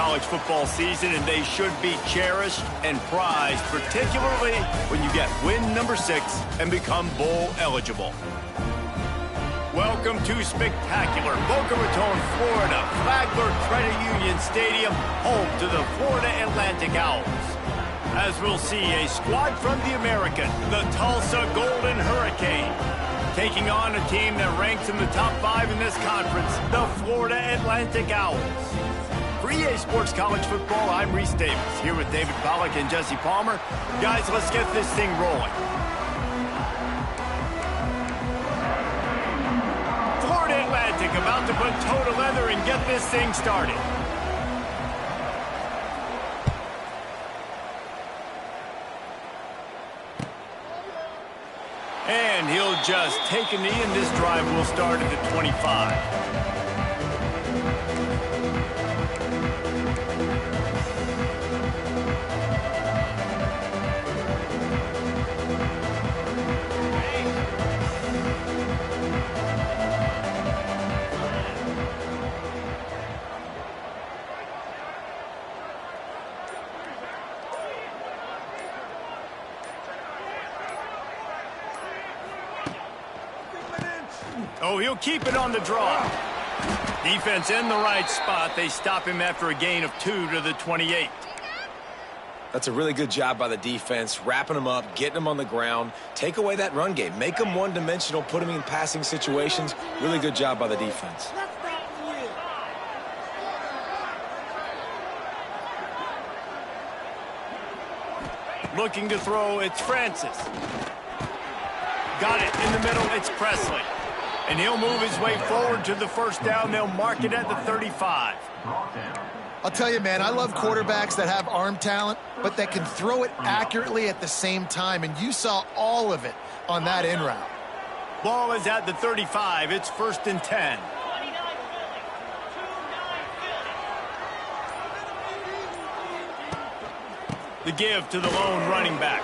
college football season, and they should be cherished and prized, particularly when you get win number 6 and become bowl eligible. Welcome to spectacular Boca Raton, Florida, Flagler Credit Union Stadium, home to the Florida Atlantic Owls. As we'll see, a squad from the American, the Tulsa Golden Hurricane, taking on a team that ranks in the top 5 in this conference, the Florida Atlantic Owls. For EA Sports College Football, I'm Reese Davis, here with David Pollack and Jesse Palmer. Guys, let's get this thing rolling. Florida Atlantic about to put toe to leather and get this thing started. And he'll just take a knee, and this drive will start at the 25. Oh, he'll keep it on the draw. Defense in the right spot. They stop him after a gain of 2 to the 28. That's a really good job by the defense, wrapping him up, getting him on the ground. Take away that run game. Make him one-dimensional, put him in passing situations. Really good job by the defense. Looking to throw, it's Francis. Got it in the middle, it's Presley. And he'll move his way forward to the first down. They'll mark it at the 35. I'll tell you, man, I love quarterbacks that have arm talent, but that can throw it accurately at the same time. And you saw all of it on that in route. Ball is at the 35. It's 1st and 10. The give to the lone running back.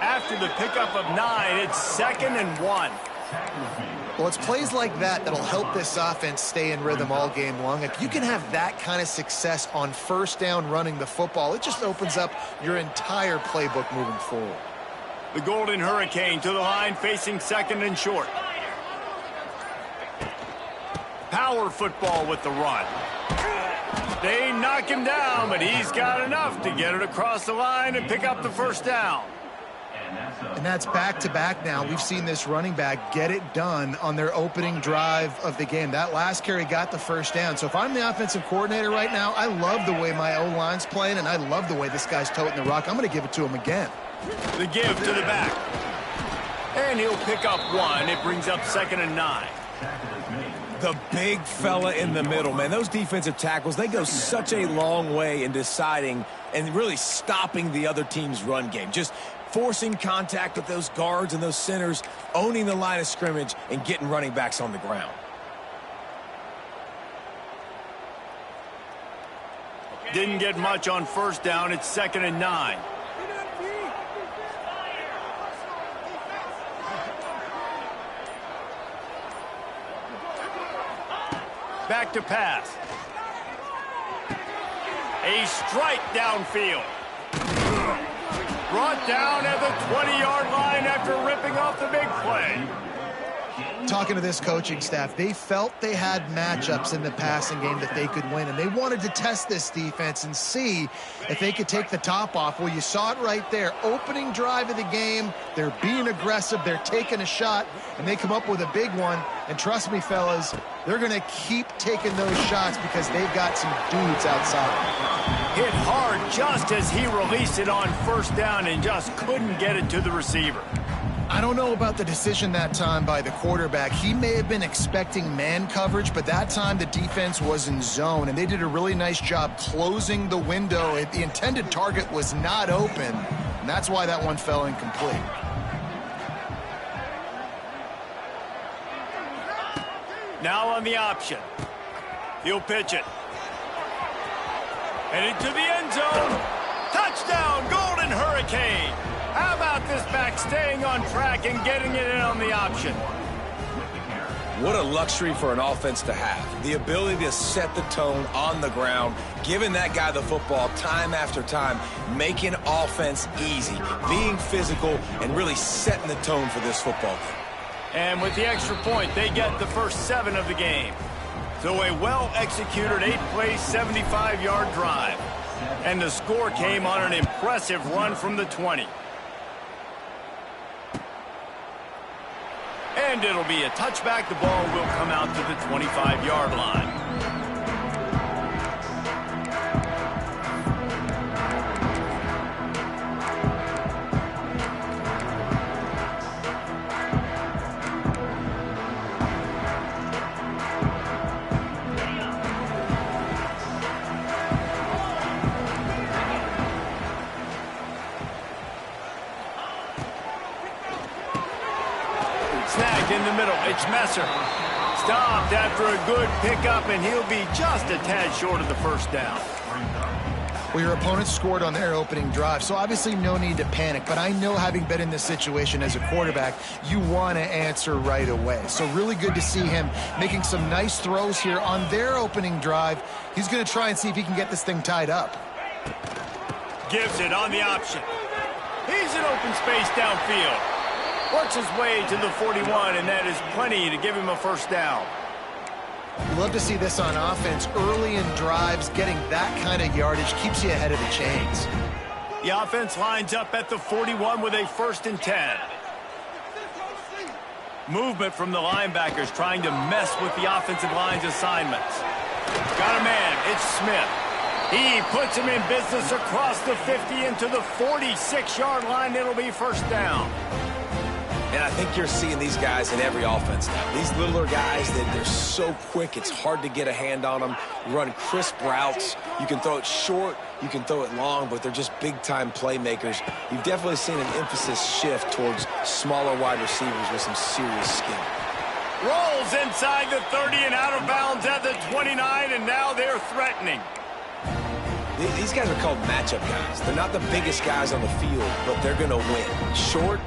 After the pickup of 9, it's 2nd and 1. Well, it's plays like that that'll help this offense stay in rhythm all game long. If you can have that kind of success on first down running the football, it just opens up your entire playbook moving forward. The Golden Hurricane to the line, facing 2nd and short. Power football with the run. They knock him down, but he's got enough to get it across the line and pick up the first down. And that's back-to-back now. We've seen this running back get it done on their opening drive of the game. That last carry got the first down. So if I'm the offensive coordinator right now, I love the way my O-line's playing, and I love the way this guy's toting the rock. I'm going to give it to him again. The give to the back. And he'll pick up 1. It brings up 2nd and 9. The big fella in the middle, man. Those defensive tackles, they go such a long way in deciding and really stopping the other team's run game. Just forcing contact with those guards and those centers, owning the line of scrimmage, and getting running backs on the ground. Didn't get much on first down. It's 2nd and 9. Back to pass. A strike downfield. Brought down at the 20-yard line after ripping off the big play. Talking to this coaching staff, they felt they had matchups in the passing game that they could win, and they wanted to test this defense and see if they could take the top off. Well, you saw it right there. Opening drive of the game, they're being aggressive, they're taking a shot, and they come up with a big one. And trust me, fellas, they're going to keep taking those shots because they've got some dudes outside. Hit hard just as he released it on first down and just couldn't get it to the receiver. I don't know about the decision that time by the quarterback. He may have been expecting man coverage, but that time the defense was in zone, and they did a really nice job closing the window. The intended target was not open, and that's why that one fell incomplete. Now on the option. He'll pitch it. And into the end zone. Touchdown, Golden Hurricane. How about this back staying on track and getting it in on the option? What a luxury for an offense to have. The ability to set the tone on the ground, giving that guy the football time after time, making offense easy, being physical, and really setting the tone for this football game. And with the extra point, they get the first 7 of the game. So a well-executed 8-play, 75-yard drive. And the score came on an impressive run from the 20. And it'll be a touchback. The ball will come out to the 25-yard line. Snagged in the middle. It's Messer. Stopped after a good pickup, and he'll be just a tad short of the first down. Well, your opponent scored on their opening drive, so obviously no need to panic. But I know, having been in this situation as a quarterback, you want to answer right away. So really good to see him making some nice throws here on their opening drive. He's going to try and see if he can get this thing tied up. Gives it on the option. He's in open space downfield. Works his way to the 41, and that is plenty to give him a first down. You love to see this on offense. Early in drives, getting that kind of yardage keeps you ahead of the chains. The offense lines up at the 41 with a 1st and 10. Movement from the linebackers trying to mess with the offensive line's assignments. Got a man. It's Smith. He puts him in business across the 50 into the 46-yard line. It'll be first down. And I think you're seeing these guys in every offense now. These littler guys, they're so quick, it's hard to get a hand on them. Run crisp routes. You can throw it short, you can throw it long, but they're just big-time playmakers. You've definitely seen an emphasis shift towards smaller wide receivers with some serious skill. Rolls inside the 30 and out of bounds at the 29, and now they're threatening. These guys are called matchup guys. They're not the biggest guys on the field, but they're going to win. Short,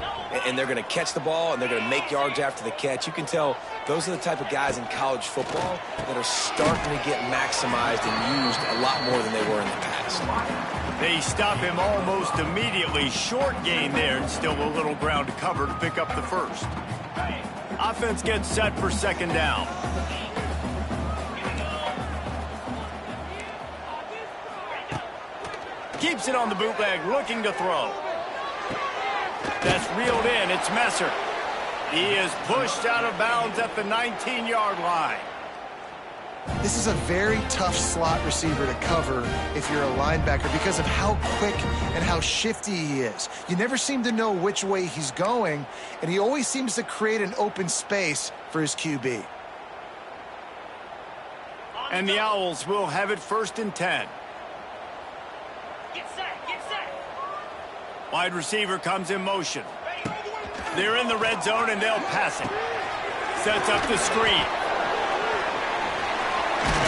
and they're going to catch the ball, and they're going to make yards after the catch. You can tell those are the type of guys in college football that are starting to get maximized and used a lot more than they were in the past. They stop him almost immediately. Short gain there, and still a little ground to cover to pick up the first. Offense gets set for 2nd down. Keeps it on the bootleg, looking to throw. That's reeled in. It's Messer. He is pushed out of bounds at the 19-yard line. This is a very tough slot receiver to cover if you're a linebacker because of how quick and how shifty he is. You never seem to know which way he's going, and he always seems to create an open space for his QB. And the Owls will have it 1st and 10. Wide receiver comes in motion. They're in the red zone, and they'll pass it. Sets up the screen.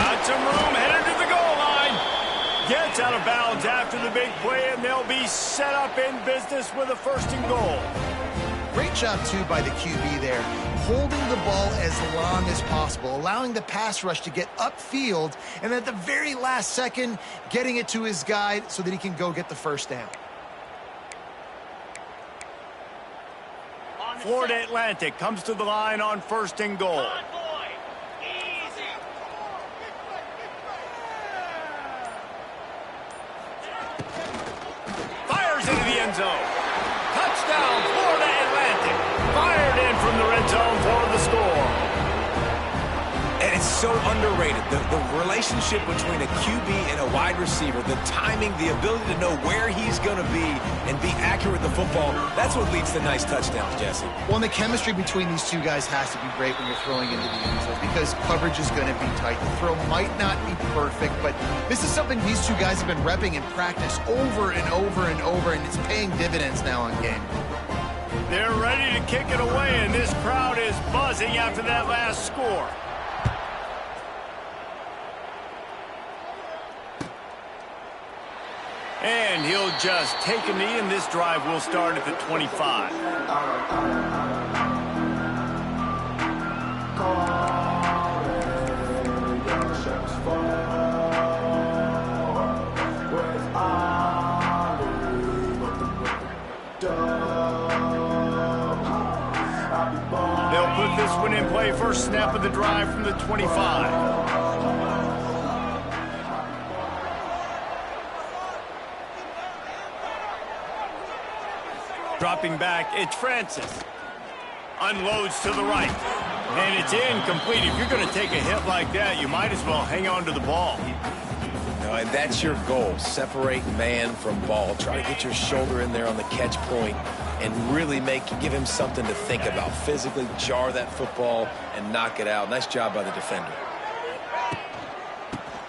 Got some room, headed to the goal line. Gets out of bounds after the big play, and they'll be set up in business with a 1st and goal. Great job, too, by the QB there, holding the ball as long as possible, allowing the pass rush to get upfield, and at the very last second, getting it to his guy so that he can go get the first down. Florida Atlantic comes to the line on 1st and goal. Fires into the end zone. Touchdown, Florida Atlantic. Fired in from the red zone for the score. And it's so underrated. The relationship between a QB and a wide receiver, the timing, the ability to know where he's going to be and be accurate with the football, that's what leads to nice touchdowns, Jesse. Well, and the chemistry between these two guys has to be great when you're throwing into the end zone because coverage is going to be tight. The throw might not be perfect, but this is something these two guys have been repping in practice over and over and over, and it's paying dividends now on game. They're ready to kick it away, and this crowd is buzzing after that last score. And he'll just take a knee, and this drive will start at the 25. this one in play. First snap of the drive from the 25. Dropping back, it's Francis. Unloads to the right. And it's incomplete. If you're going to take a hit like that, you might as well hang on to the ball. And that's your goal. Separate man from ball. Try to get your shoulder in there on the catch point and really give him something to think about. Physically jar that football and knock it out. Nice job by the defender.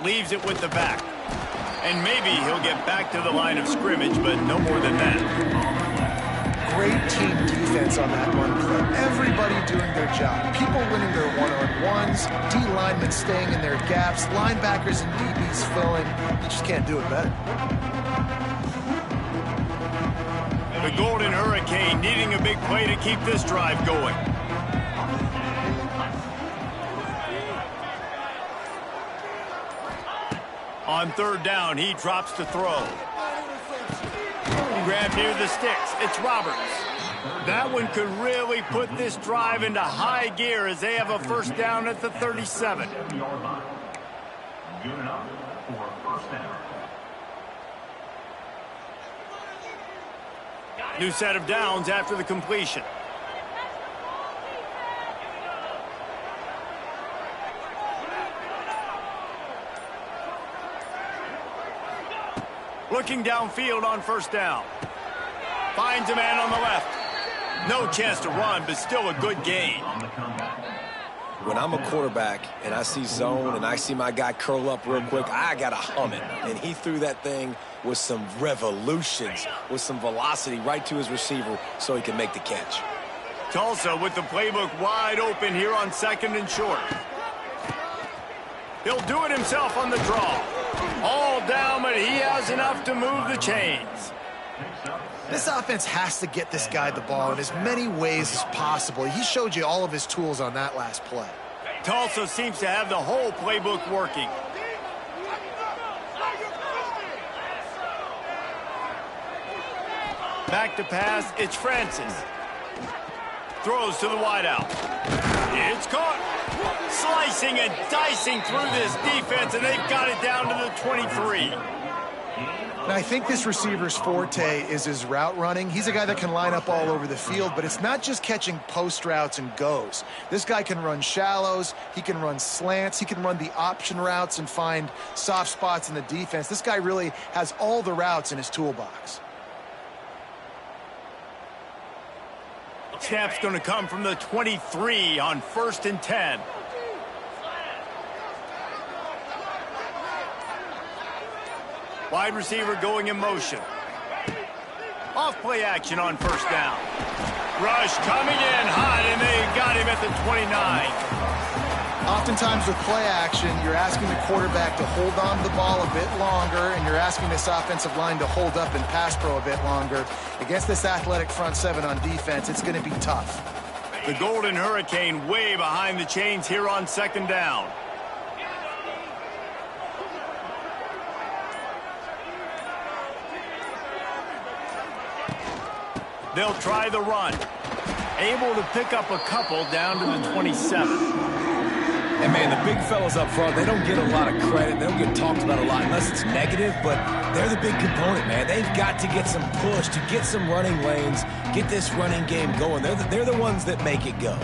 Leaves it with the back. And maybe he'll get back to the line of scrimmage, but no more than that. Great team defense on that one play. Everybody doing their job. People winning their one-on-ones, D linemen staying in their gaps, linebackers and DBs filling. You just can't do it better. The Golden Hurricane needing a big play to keep this drive going. On third down, he drops to throw. Grab near the sticks. It's Roberts. That one could really put this drive into high gear as they have a first down at the 37. New set of downs after the completion. Looking downfield on first down. Finds a man on the left. No chance to run, but still a good gain. When I'm a quarterback and I see zone and I see my guy curl up real quick, I got to hum it. And he threw that thing with some revolutions, with some velocity right to his receiver so he can make the catch. Tulsa with the playbook wide open here on second and short. He'll do it himself on the draw. All down, but he has enough to move the chains. This offense has to get this guy the ball in as many ways as possible. He showed you all of his tools on that last play. Tulsa seems to have the whole playbook working. Back to pass, it's Francis. Throws to the wideout. It's caught. Slicing and dicing through this defense, and they've got it down to the 23. And I think this receiver's forte is his route running. He's a guy that can line up all over the field, but it's not just catching post routes and goes. This guy can run shallows, he can run slants, he can run the option routes and find soft spots in the defense. This guy really has all the routes in his toolbox. Snap's going to come from the 23 on 1st and 10. Wide receiver going in motion. Off play action on first down. Rush coming in hot, and they got him at the 29. Oftentimes with play action, you're asking the quarterback to hold on to the ball a bit longer, and you're asking this offensive line to hold up in pass pro a bit longer. Against this athletic front seven on defense, it's going to be tough. The Golden Hurricane way behind the chains here on second down. They'll try the run. Able to pick up a couple down to the 27. And, man, the big fellas up front, they don't get a lot of credit. They don't get talked about a lot unless it's negative, but they're the big component, man. They've got to get some push, to get some running lanes, get this running game going. They're the ones that make it go.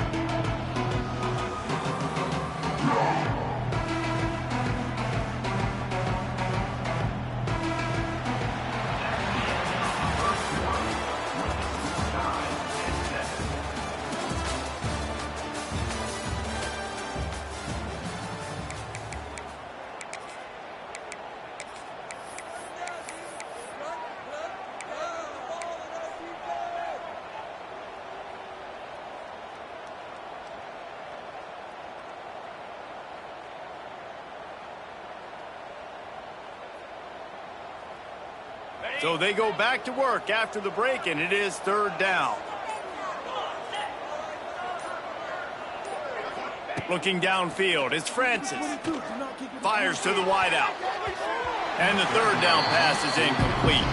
So they go back to work after the break, and it is third down. Looking downfield, it's Francis. Fires to the wideout. And the third down pass is incomplete.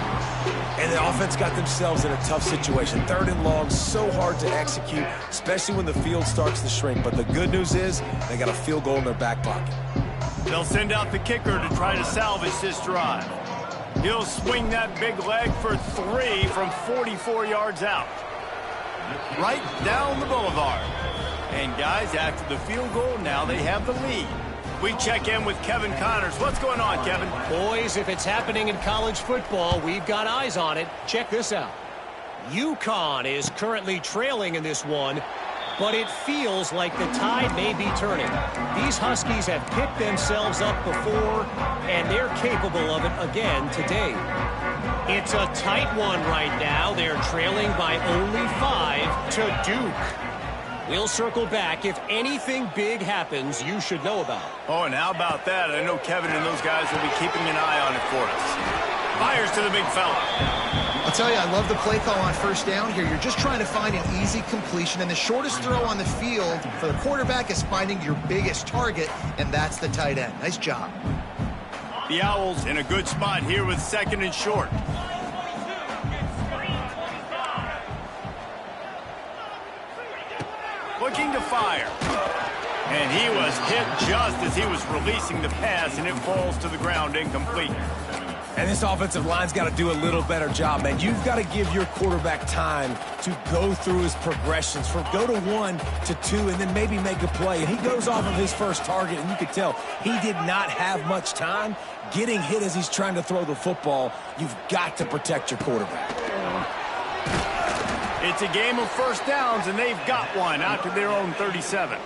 And the offense got themselves in a tough situation. 3rd and long, so hard to execute, especially when the field starts to shrink. But the good news is they got a field goal in their back pocket. They'll send out the kicker to try to salvage this drive. He'll swing that big leg for 3 from 44 yards out. Right down the boulevard. And guys, after the field goal, now they have the lead. We check in with Kevin Connors. What's going on, Kevin? Boys, if it's happening in college football, we've got eyes on it. Check this out. UConn is currently trailing in this one, but it feels like the tide may be turning. These Huskies have picked themselves up before, and they're capable of it again today. It's a tight one right now. They're trailing by only 5 to Duke. We'll circle back. If anything big happens, you should know about it. Oh, and how about that? I know Kevin and those guys will be keeping an eye on it for us. Fires to the big fella. I'll tell you, I love the play call on 1st down here. You're just trying to find an easy completion, and the shortest throw on the field for the quarterback is finding your biggest target, and that's the tight end. Nice job. The Owls in a good spot here with 2nd and short. Looking to fire. And he was hit just as he was releasing the pass, and it falls to the ground incomplete. And this offensive line's got to do a little better job, man. You've got to give your quarterback time to go through his progressions from go to 1 to 2 and then maybe make a play. And he goes off of his first target, and you could tell he did not have much time getting hit as he's trying to throw the football. You've got to protect your quarterback. It's a game of 1st downs, and they've got one out to their own 37.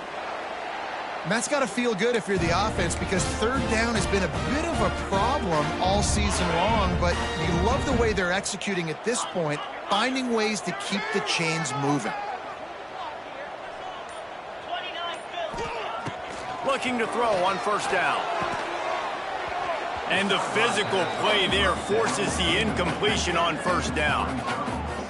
And that's got to feel good if you're the offense, because 3rd down has been a bit of a problem all season long, but you love the way they're executing at this point, finding ways to keep the chains moving. Looking to throw on 1st down. And the physical play there forces the incompletion on 1st down.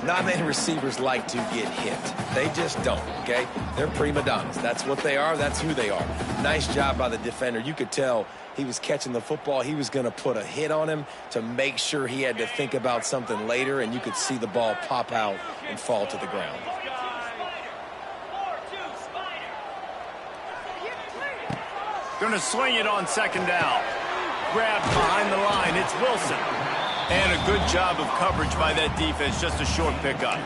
Not many receivers like to get hit. They just don't, okay? They're prima donnas. That's what they are. That's who they are. Nice job by the defender. You could tell he was catching the football. He was going to put a hit on him to make sure he had to think about something later, and you could see the ball pop out and fall to the ground. Going to swing it on 2nd down. Grabbed behind the line. It's Wilson. And a good job of coverage by that defense. Just a short pickup.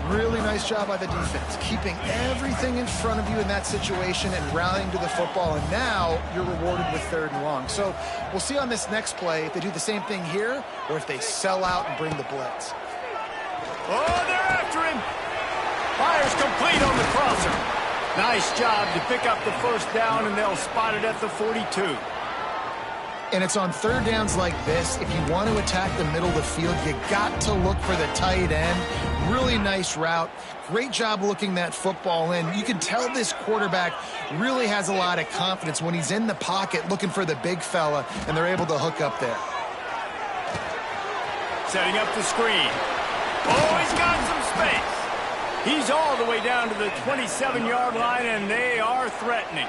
Really nice job by the defense, keeping everything in front of you in that situation and rallying to the football. And now you're rewarded with 3rd and long. So we'll see on this next play if they do the same thing here or if they sell out and bring the blitz. Oh, they're after him. Fires complete on the crosser. Nice job to pick up the 1st down, and they'll spot it at the 42. And it's on 3rd downs like this. If you want to attack the middle of the field, you got to look for the tight end. Really nice route. Great job looking that football in. You can tell this quarterback really has a lot of confidence when he's in the pocket looking for the big fella, and they're able to hook up there. Setting up the screen. Oh, he's got some space. He's all the way down to the 27-yard line, and they are threatening.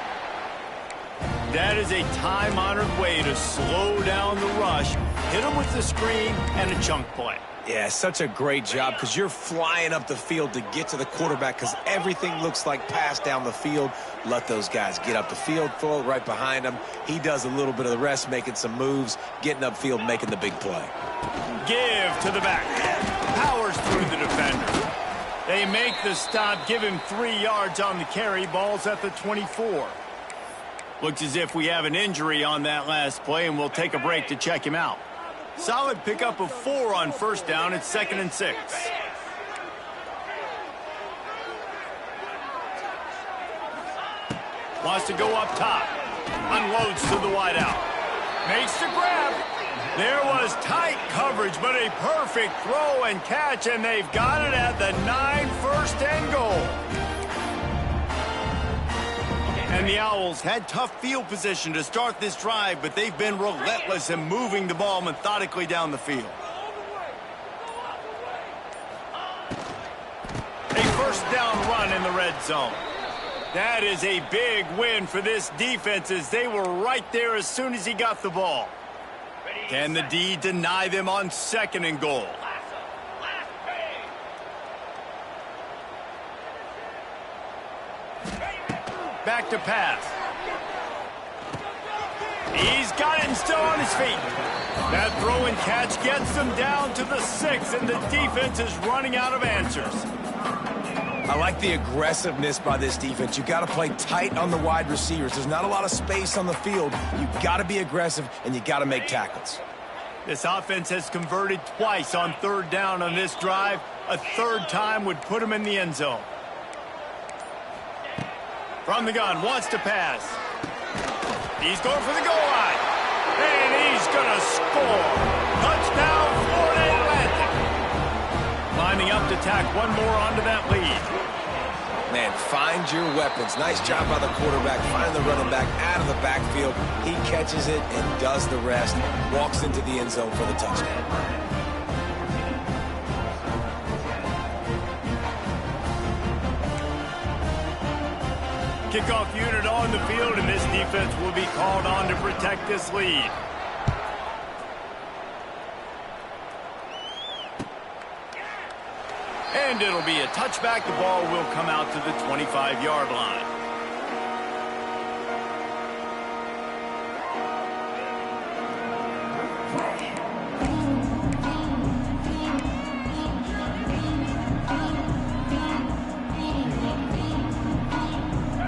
That is a time-honored way to slow down the rush, hit him with the screen, and a chunk play. Yeah, such a great job because you're flying up the field to get to the quarterback because everything looks like pass down the field. Let those guys get up the field, throw it right behind him. He does a little bit of the rest, making some moves, getting upfield, making the big play. Give to the back. Powers through the defender. They make the stop, give him 3 yards on the carry. Ball's at the 24. Looks as if we have an injury on that last play, and we'll take a break to check him out. Solid pickup of 4 on 1st down. It's 2nd and 6. Wants to go up top. Unloads to the wideout. Makes the grab. There was tight coverage, but a perfect throw and catch, and they've got it at the 9, 1st and goal. And the Owls had tough field position to start this drive, but they've been relentless in moving the ball methodically down the field. A 1st down run in the red zone. That is a big win for this defense as they were right there as soon as he got the ball. Can the D deny them on 2nd and goal? Back to pass. He's got it and still on his feet. That throw and catch gets them down to the 6, and the defense is running out of answers. I like the aggressiveness by this defense. You got to play tight on the wide receivers. There's not a lot of space on the field. You got to be aggressive, and you got to make tackles. This offense has converted twice on 3rd down on this drive. A 3rd time would put them in the end zone. From the gun, wants to pass. He's going for the goal line. And he's going to score. Touchdown, Florida Atlantic. Lining up to tack one more onto that lead. Man, find your weapons. Nice job by the quarterback, finding the running back out of the backfield. He catches it and does the rest. Walks into the end zone for the touchdown. Kickoff unit on the field, and this defense will be called on to protect this lead. And it'll be a touchback. The ball will come out to the 25-yard line.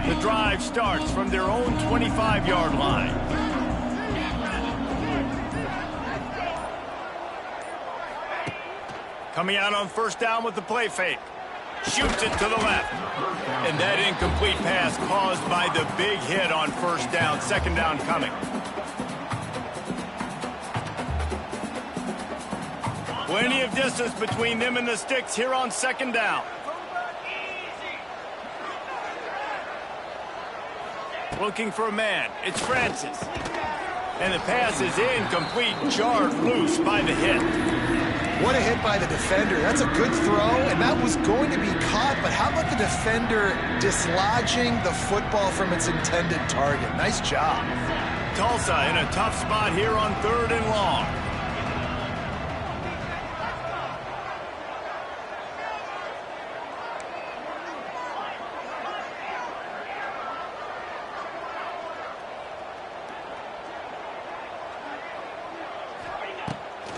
The drive starts from their own 25-yard line. Coming out on 1st down with the play fake. Shoots it to the left. And that incomplete pass caused by the big hit on 1st down. 2nd down coming. Plenty of distance between them and the sticks here on 2nd down. Looking for a man. It's Francis. And the pass is incomplete, jarred loose by the hit. What a hit by the defender. That's a good throw, and that was going to be caught, but how about the defender dislodging the football from its intended target? Nice job. Tulsa in a tough spot here on 3rd and long.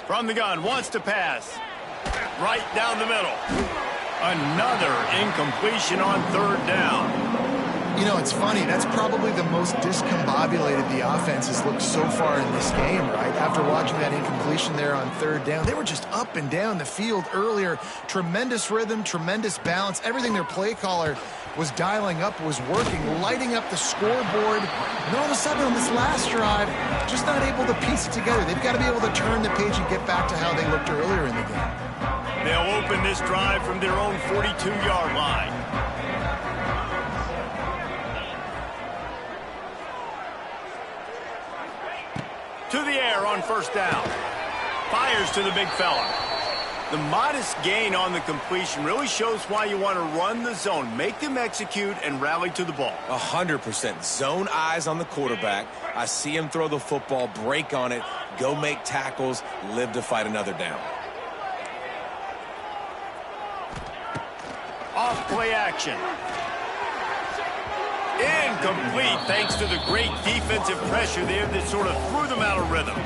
From the gun, wants to pass. Right down the middle. Another incompletion on 3rd down. You know, it's funny. That's probably the most discombobulated the offense has looked so far in this game, right? After watching that incompletion there on 3rd down, they were just up and down the field earlier. Tremendous rhythm, tremendous balance. Everything their play caller was dialing up was working, lighting up the scoreboard. And then all of a sudden on this last drive, just not able to piece it together. They've got to be able to turn the page and get back to how they looked earlier in the game. They'll open this drive from their own 42-yard line. To the air on 1st down. Fires to the big fella. The modest gain on the completion really shows why you want to run the zone. Make them execute and rally to the ball. 100%. Zone eyes on the quarterback. I see him throw the football, break on it, go make tackles, live to fight another down. Off play action. Incomplete thanks to the great defensive pressure there that sort of threw them out of rhythm.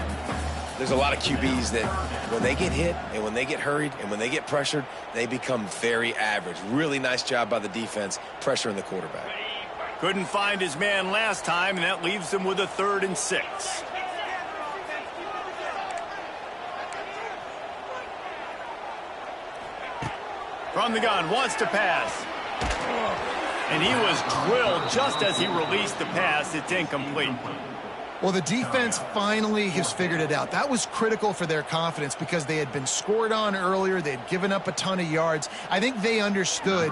There's a lot of QBs that when they get hit and when they get hurried and when they get pressured, they become very average. Really nice job by the defense pressuring the quarterback. Couldn't find his man last time, and that leaves them with a 3rd and 6. From the gun, wants to pass. And he was drilled just as he released the pass. It's incomplete. Well, the defense finally has figured it out. That was critical for their confidence because they had been scored on earlier. They had given up a ton of yards. I think they understood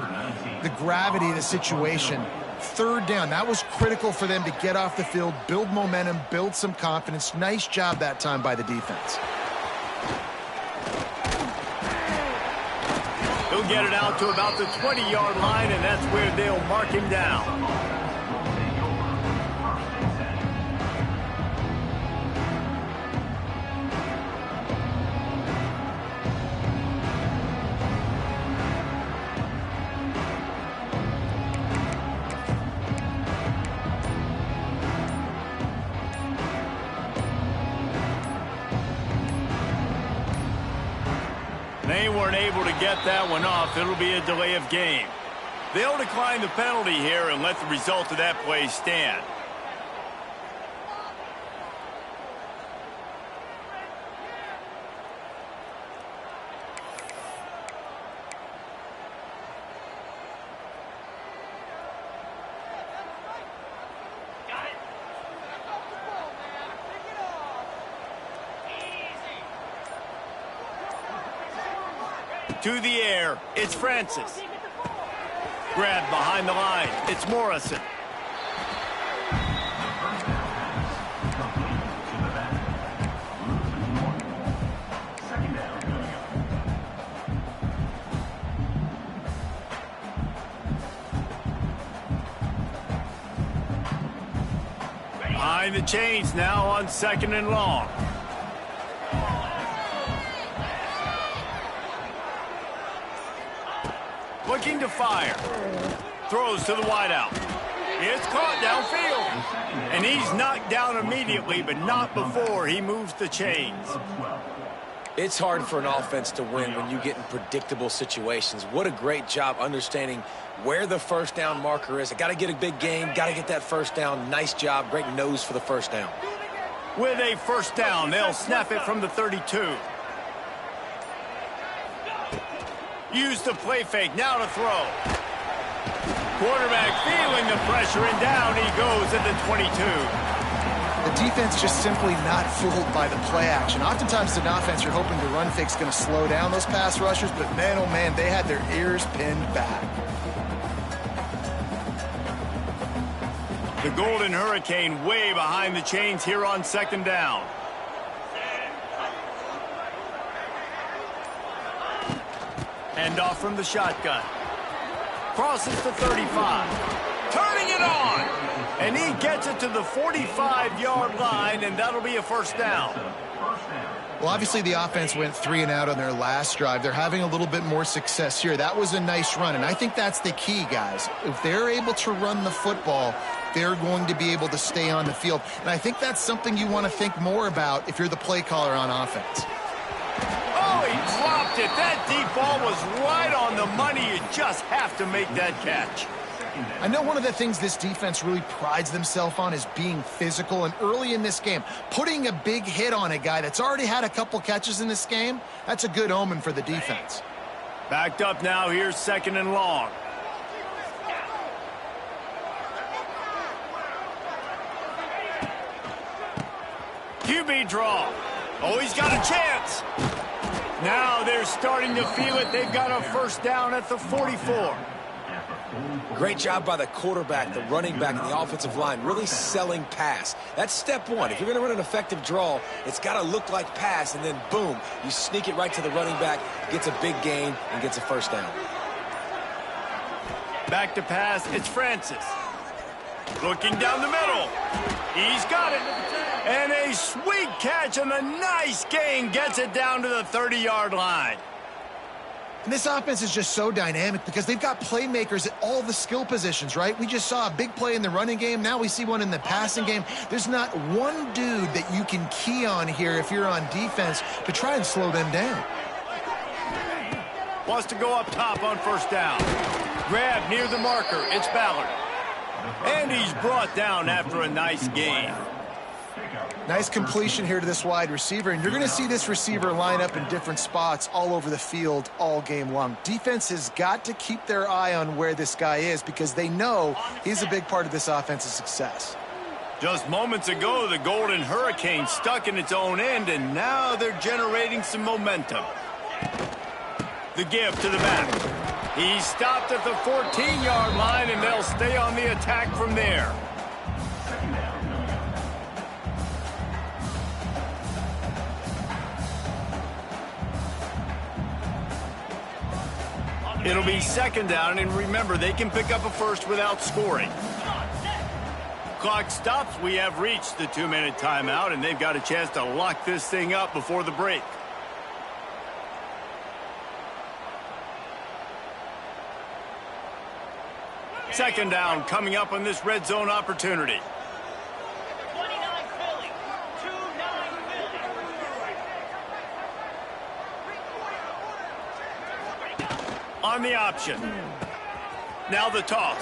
the gravity of the situation. 3rd down, that was critical for them to get off the field, build momentum, build some confidence. Nice job that time by the defense. He'll get it out to about the 20-yard line, and that's where they'll mark him down. They weren't able to get that one off. It'll be a delay of game. They'll decline the penalty here and let the result of that play stand. To the air, it's Francis. Grab behind the line, it's Morrison. Behind the chains now on 2nd and long. Looking to fire. Throws to the wideout. It's caught downfield. And he's knocked down immediately, but not before he moves the chains. It's hard for an offense to win when you get in predictable situations. What a great job understanding where the first down marker is. I got to get a big gain, got to get that first down. Nice job, great nose for the first down. With a first down, they'll snap it from the 32. Use the play fake, now to throw. Quarterback feeling the pressure, and down he goes at the 22. The defense just simply not fooled by the play action. Oftentimes, an offense you're hoping the run fake's going to slow down those pass rushers, but man, oh man, they had their ears pinned back. The Golden Hurricane way behind the chains here on 2nd down. Hand off from the shotgun. Crosses to 35. Turning it on. And he gets it to the 45-yard line, and that'll be a first down. Well, obviously the offense went 3 and out on their last drive. They're having a little bit more success here. That was a nice run, and I think that's the key, guys. If they're able to run the football, they're going to be able to stay on the field. And I think that's something you want to think more about if you're the play caller on offense. Oh, he dropped it. That deep ball was right on the money. You just have to make that catch. I know one of the things this defense really prides themselves on is being physical, and early in this game, putting a big hit on a guy that's already had a couple catches in this game, that's a good omen for the defense. Backed up now, here's 2nd and long. QB draw. Oh, he's got a chance. Now they're starting to feel it. They've got a first down at the 44. Great job by the quarterback, the running back, and the offensive line, really selling pass. That's step one. If you're going to run an effective draw, it's got to look like pass, and then boom, you sneak it right to the running back, gets a big gain, and gets a first down. Back to pass, it's Francis. Looking down the middle. He's got it. And a sweet catch and a nice gain gets it down to the 30-yard line. And this offense is just so dynamic because they've got playmakers at all the skill positions, right? We just saw a big play in the running game. Now we see one in the passing game. There's not one dude that you can key on here if you're on defense to try and slow them down. Wants to go up top on first down. Grab near the marker. It's Ballard. And he's brought down after a nice gain. Nice completion here to this wide receiver, and you're going to see this receiver line up in different spots all over the field all game long. Defense has got to keep their eye on where this guy is because they know he's a big part of this offense's success. Just moments ago, the Golden Hurricane stuck in its own end, and now they're generating some momentum. The give to the back. He stopped at the 14-yard line, and they'll stay on the attack from there. It'll be 2nd down, and remember, they can pick up a first without scoring. Clock stops. We have reached the 2-minute timeout, and they've got a chance to lock this thing up before the break. Second down coming up on this red zone opportunity. on the option. Now the toss.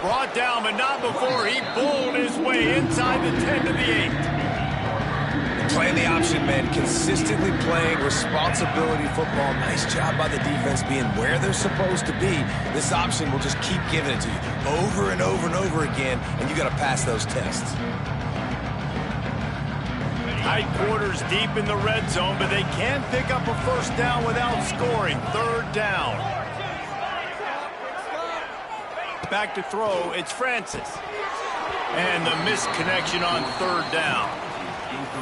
Brought down, but not before he bowled his way inside the 10 to the 8. Playing the option, man. Consistently playing responsibility football. Nice job by the defense being where they're supposed to be. This option will just keep giving it to you over and over and over again, and you got to pass those tests. Tight quarters deep in the red zone, but they can pick up a first down without scoring. Third down. Back to throw, it's Francis. And the misconnection on third down.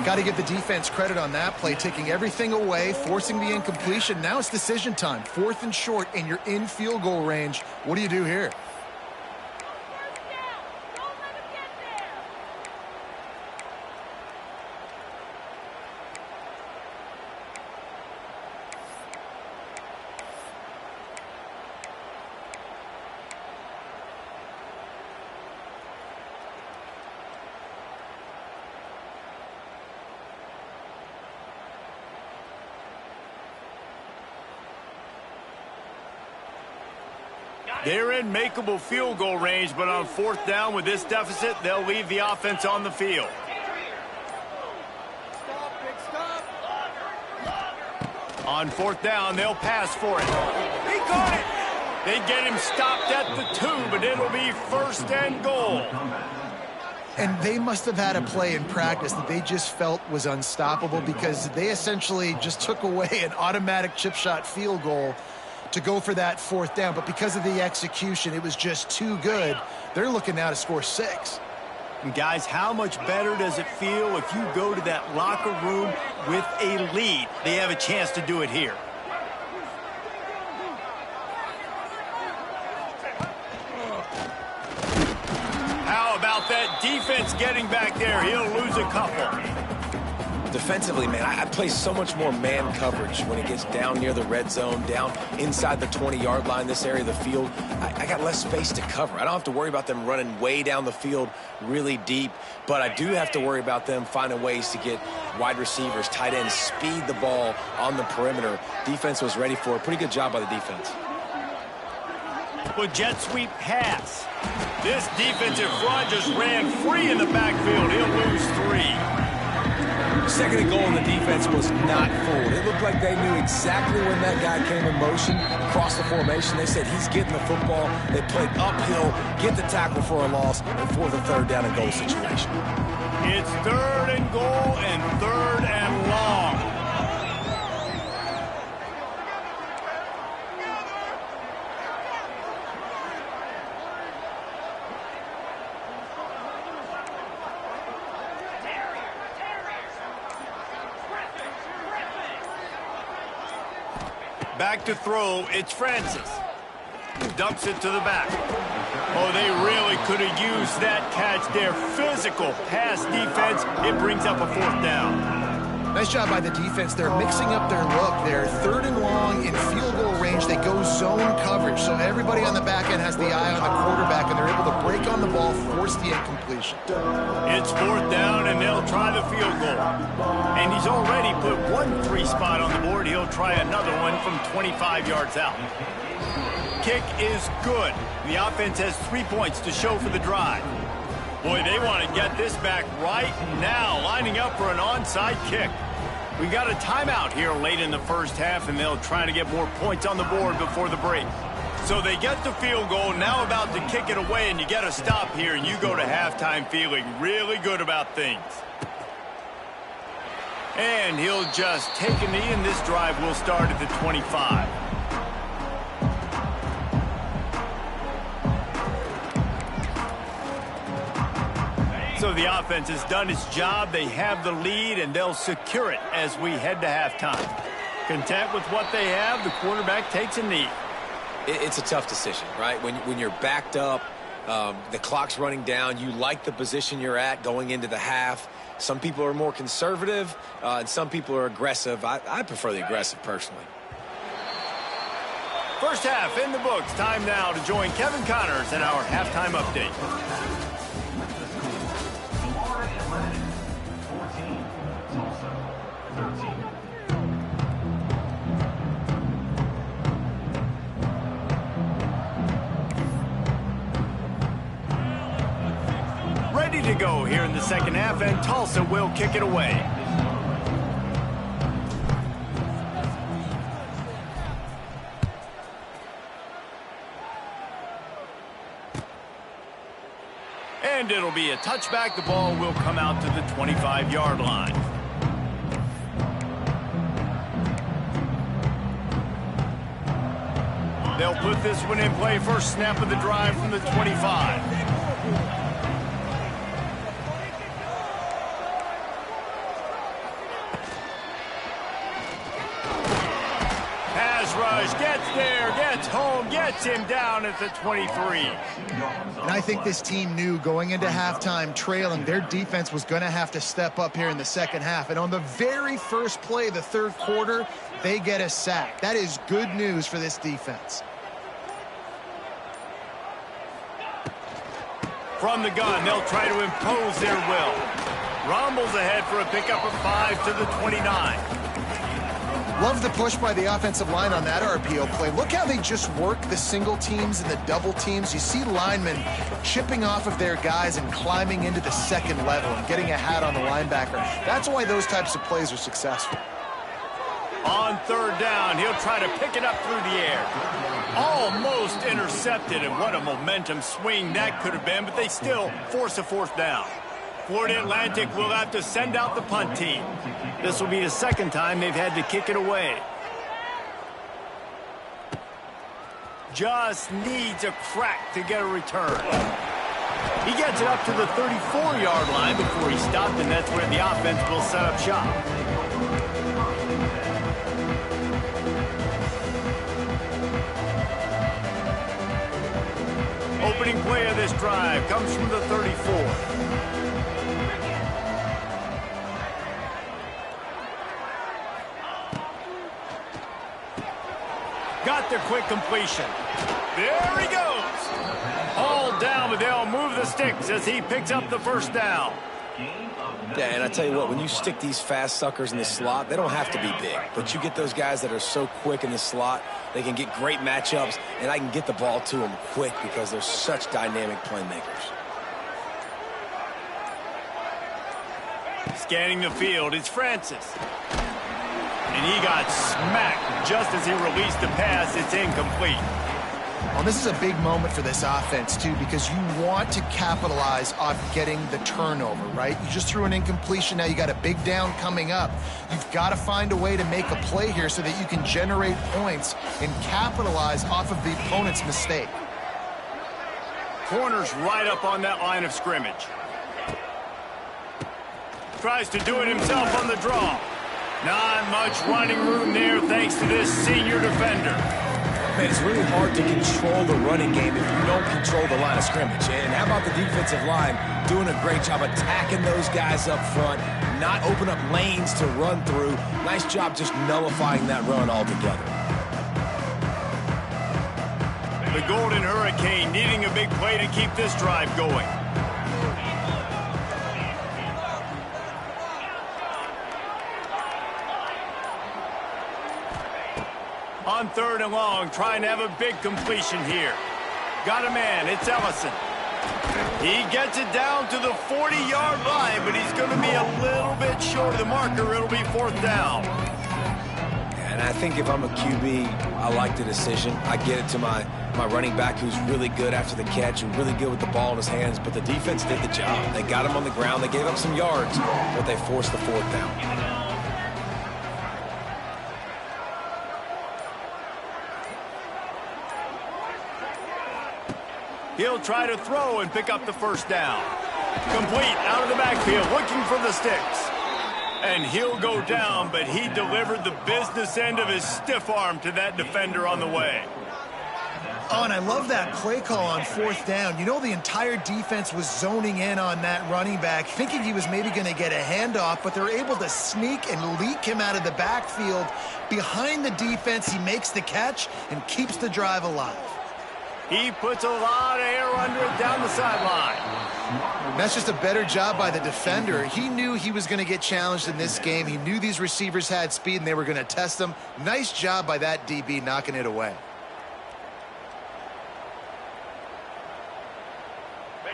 Got to give the defense credit on that play, taking everything away, forcing the incompletion. Now it's decision time. 4th and short, and you're in field goal range. What do you do here? They're in makeable field goal range, but on 4th down with this deficit, they'll leave the offense on the field. On 4th down, they'll pass for it. He caught it! They get him stopped at the 2, but it'll be 1st and goal. And they must have had a play in practice that they just felt was unstoppable, because they essentially just took away an automatic chip shot field goal to go for that 4th down. But because of the execution, it was just too good. They're looking now to score 6. And guys, how much better does it feel if you go to that locker room with a lead? They have a chance to do it here. How about that defense getting back there? He'll lose a couple. Defensively, man, I play so much more man coverage when it gets down near the red zone, down inside the 20-yard line, this area of the field. I got less space to cover. I don't have to worry about them running way down the field really deep, but I do have to worry about them finding ways to get wide receivers, tight ends, speed the ball on the perimeter. Defense was ready for it. Pretty good job by the defense. With jet sweep pass. This defensive front just ran free in the backfield. He'll lose 3. Second and goal, and the defense was not fooled. It looked like they knew exactly when that guy came in motion, across the formation. They said he's getting the football. They played uphill, get the tackle for a loss, and for the 3rd down and goal situation. It's 3rd and goal and 3rd and long. Back to throw, it's Francis. Dumps it to the back. Oh, they really could have used that catch there. Physical pass defense. It brings up a 4th down. Nice job by the defense. They're mixing up their look. They're 3rd and long in field goal range. They go zone coverage, so everybody on the back end has the eye on the quarterback, and they're able to break on the ball, force the incompletion. It's 4th down, and they'll try the field goal. And he's already put one 3 spot on the board. He'll try another one from 25 yards out. Kick is good. The offense has 3 points to show for the drive. Boy, they want to get this back right now, lining up for an onside kick. We got a timeout here late in the first half, and they'll try to get more points on the board before the break. So they get the field goal, now about to kick it away, and you get a stop here, and you go to halftime feeling really good about things. And he'll just take a knee, and this drive will start at the 25. So the offense has done its job. They have the lead, and they'll secure it as we head to halftime. Content with what they have, the quarterback takes a knee. It's a tough decision, right? When you're backed up, the clock's running down, you like the position you're at going into the half. Some people are more conservative, and some people are aggressive. I prefer the aggressive, personally. First half in the books. Time now to join Kevin Connors in our halftime update. in the second half, and Tulsa will kick it away. And it'll be a touchback. The ball will come out to the 25-yard line. They'll put this one in play. First snap of the drive from the 25. Pass rush, gets there, gets home, gets him down at the 23. And I think this team knew going into halftime trailing, their defense was going to have to step up here in the second half. And on the very first play of the third quarter, they get a sack. That is good news for this defense. From the gun, they'll try to impose their will. Rumbles ahead for a pickup of 5 to the 29. Love the push by the offensive line on that RPO play. Look how they just work the single teams and the double teams. You see linemen chipping off of their guys and climbing into the second level and getting a hat on the linebacker. That's why those types of plays are successful. On third down, he'll try to pick it up through the air. Almost intercepted, and what a momentum swing that could have been, but they still force a fourth down. Florida Atlantic will have to send out the punt team. This will be the second time they've had to kick it away. Just needs a crack to get a return. He gets it up to the 34-yard line before he stopped, and that's where the offense will set up shop. Opening play of this drive comes from the 34. Got the quick completion. There he goes. All down, but they'll move the sticks as he picks up the first down. Yeah, and I tell you what, when you stick these fast suckers in the slot, they don't have to be big. But you get those guys that are so quick in the slot, they can get great matchups, and I can get the ball to them quick because they're such dynamic playmakers. Scanning the field, it's Francis. And he got smacked just as he released the pass. It's incomplete. Well, this is a big moment for this offense, too, because you want to capitalize off getting the turnover, right? You just threw an incompletion. Now you got a big down coming up. You've got to find a way to make a play here so that you can generate points and capitalize off of the opponent's mistake. Corner's right up on that line of scrimmage. Tries to do it himself on the draw. Not much running room there thanks to this senior defender. Man, it's really hard to control the running game if you don't control the line of scrimmage. And how about the defensive line doing a great job attacking those guys up front, not open up lanes to run through. Nice job just nullifying that run altogether. The Golden Hurricane needing a big play to keep this drive going. On third and long, trying to have a big completion here. Got a man, it's Ellison. He gets it down to the 40-yard line, but he's going to be a little bit short of the marker. It'll be fourth down. And I think if I'm a QB, I like the decision. I get it to my running back who's really good after the catch and really good with the ball in his hands, but the defense did the job. They got him on the ground. They gave up some yards, but they forced the fourth down. He'll try to throw and pick up the first down. Complete out of the backfield, looking for the sticks. And he'll go down, but he delivered the business end of his stiff arm to that defender on the way. Oh, and I love that play call on fourth down. You know, the entire defense was zoning in on that running back, thinking he was maybe going to get a handoff, but they're able to sneak and leak him out of the backfield. Behind the defense, he makes the catch and keeps the drive alive. He puts a lot of air under it down the sideline. That's just a better job by the defender. He knew he was going to get challenged in this game. He knew these receivers had speed and they were going to test him. Nice job by that DB knocking it away.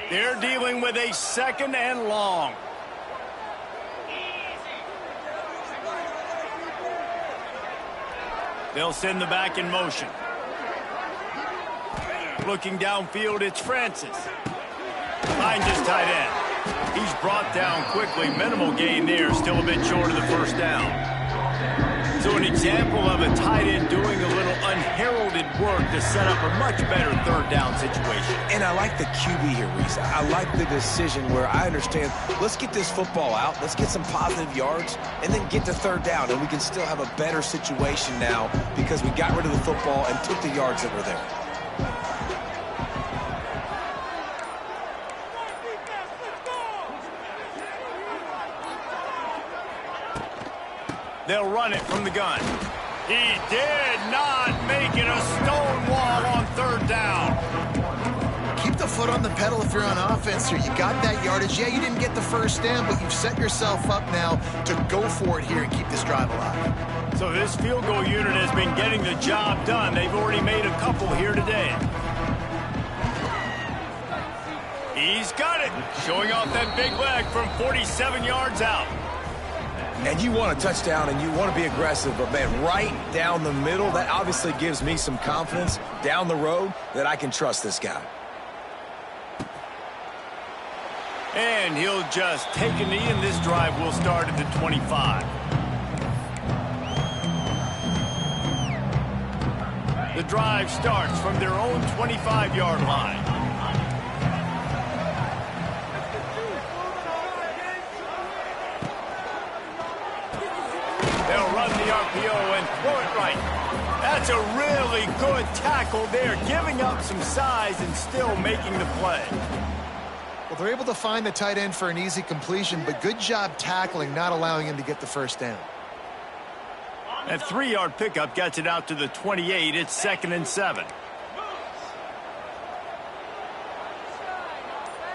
They're dealing with a 2nd and long. They'll send the back in motion. Looking downfield, it's Francis. Finds his tight end. He's brought down quickly. Minimal gain there, still a bit short of the first down. So an example of a tight end doing a little unheralded work to set up a much better 3rd down situation. And I like the QB here, Reese. I like the decision where I understand, let's get this football out, let's get some positive yards, and then get to 3rd down, and we can still have a better situation now because we got rid of the football and took the yards that were there. They'll run it from the gun. He did not make it a stone wall on 3rd down. Keep the foot on the pedal if you're on offense here. You got that yardage. Yeah, you didn't get the first down, but you've set yourself up now to go for it here and keep this drive alive. So this field goal unit has been getting the job done. They've already made a couple here today. He's got it. Showing off that big leg from 47 yards out. And you want a touchdown and you want to be aggressive, but man, right down the middle, that obviously gives me some confidence down the road that I can trust this guy. And he'll just take a knee, and this drive will start at the 25. The drive starts from their own 25-yard line. They'll run the RPO and throw it right. That's a really good tackle there, giving up some size and still making the play. Well, they're able to find the tight end for an easy completion, but good job tackling, not allowing him to get the first down. That 3-yard pickup gets it out to the 28. It's 2nd and 7.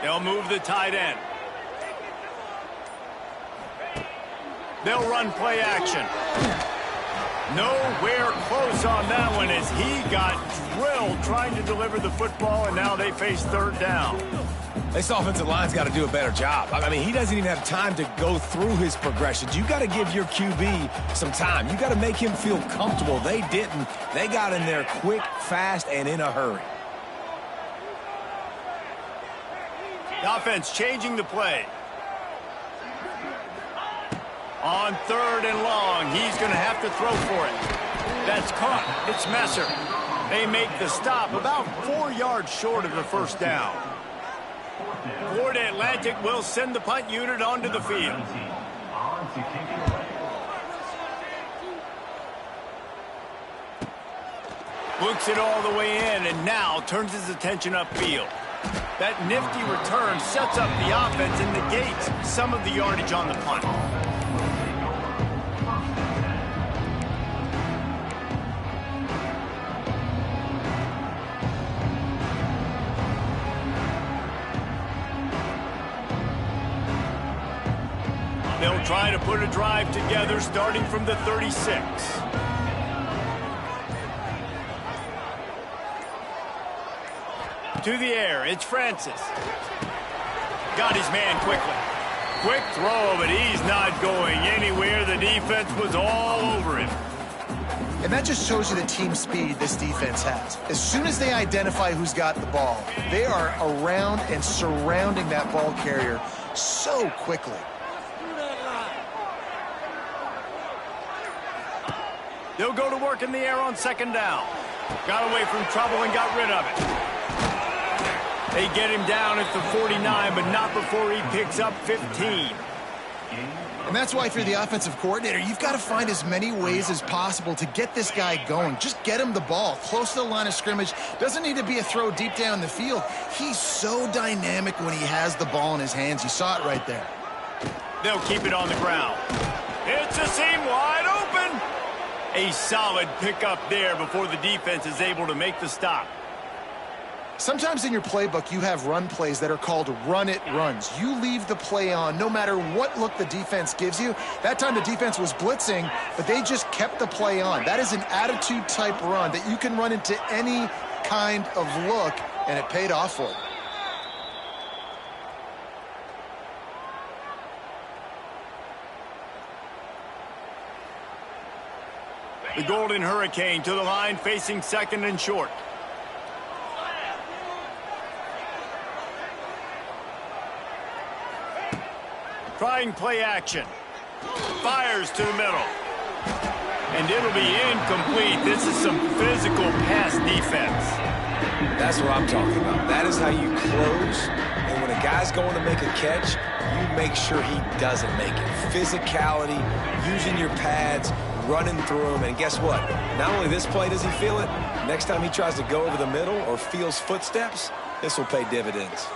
They'll move the tight end. They'll run play action. Nowhere close on that one as he got drilled trying to deliver the football, and now they face 3rd down. This offensive line's got to do a better job. I mean, he doesn't even have time to go through his progressions. You got to give your QB some time. You got to make him feel comfortable. They didn't. They got in there quick, fast, and in a hurry. The offense changing the play. On 3rd and long, he's going to have to throw for it. That's caught. It's Messer. They make the stop about 4 yards short of the first down. Florida Atlantic will send the punt unit onto the field. Looks it all the way in and now turns his attention upfield. That nifty return sets up the offense and negates some of the yardage on the punt. They'll try to put a drive together starting from the 36. To the air, it's Francis. Got his man quickly. Quick throw, but he's not going anywhere. The defense was all over him. And that just shows you the team speed this defense has. As soon as they identify who's got the ball, they are around and surrounding that ball carrier so quickly. They'll go to work in the air on 2nd down. Got away from trouble and got rid of it. They get him down at the 49, but not before he picks up 15. And that's why if you're the offensive coordinator, you've got to find as many ways as possible to get this guy going. Just get him the ball close to the line of scrimmage. Doesn't need to be a throw deep down the field. He's so dynamic when he has the ball in his hands. You saw it right there. They'll keep it on the ground. It's a seam wide open. A solid pickup there before the defense is able to make the stop. Sometimes in your playbook, you have run plays that are called run-it runs. You leave the play on no matter what look the defense gives you. That time the defense was blitzing, but they just kept the play on. That is an attitude-type run that you can run into any kind of look, and it paid off for them. The Golden Hurricane to the line, facing second and short. Trying play action. Fires to the middle. And it'll be incomplete. This is some physical pass defense. That's what I'm talking about. That is how you close. And when a guy's going to make a catch, you make sure he doesn't make it. Physicality, using your pads, running through him. And guess what? Not only this play does he feel it, next time he tries to go over the middle or feels footsteps, this will pay dividends.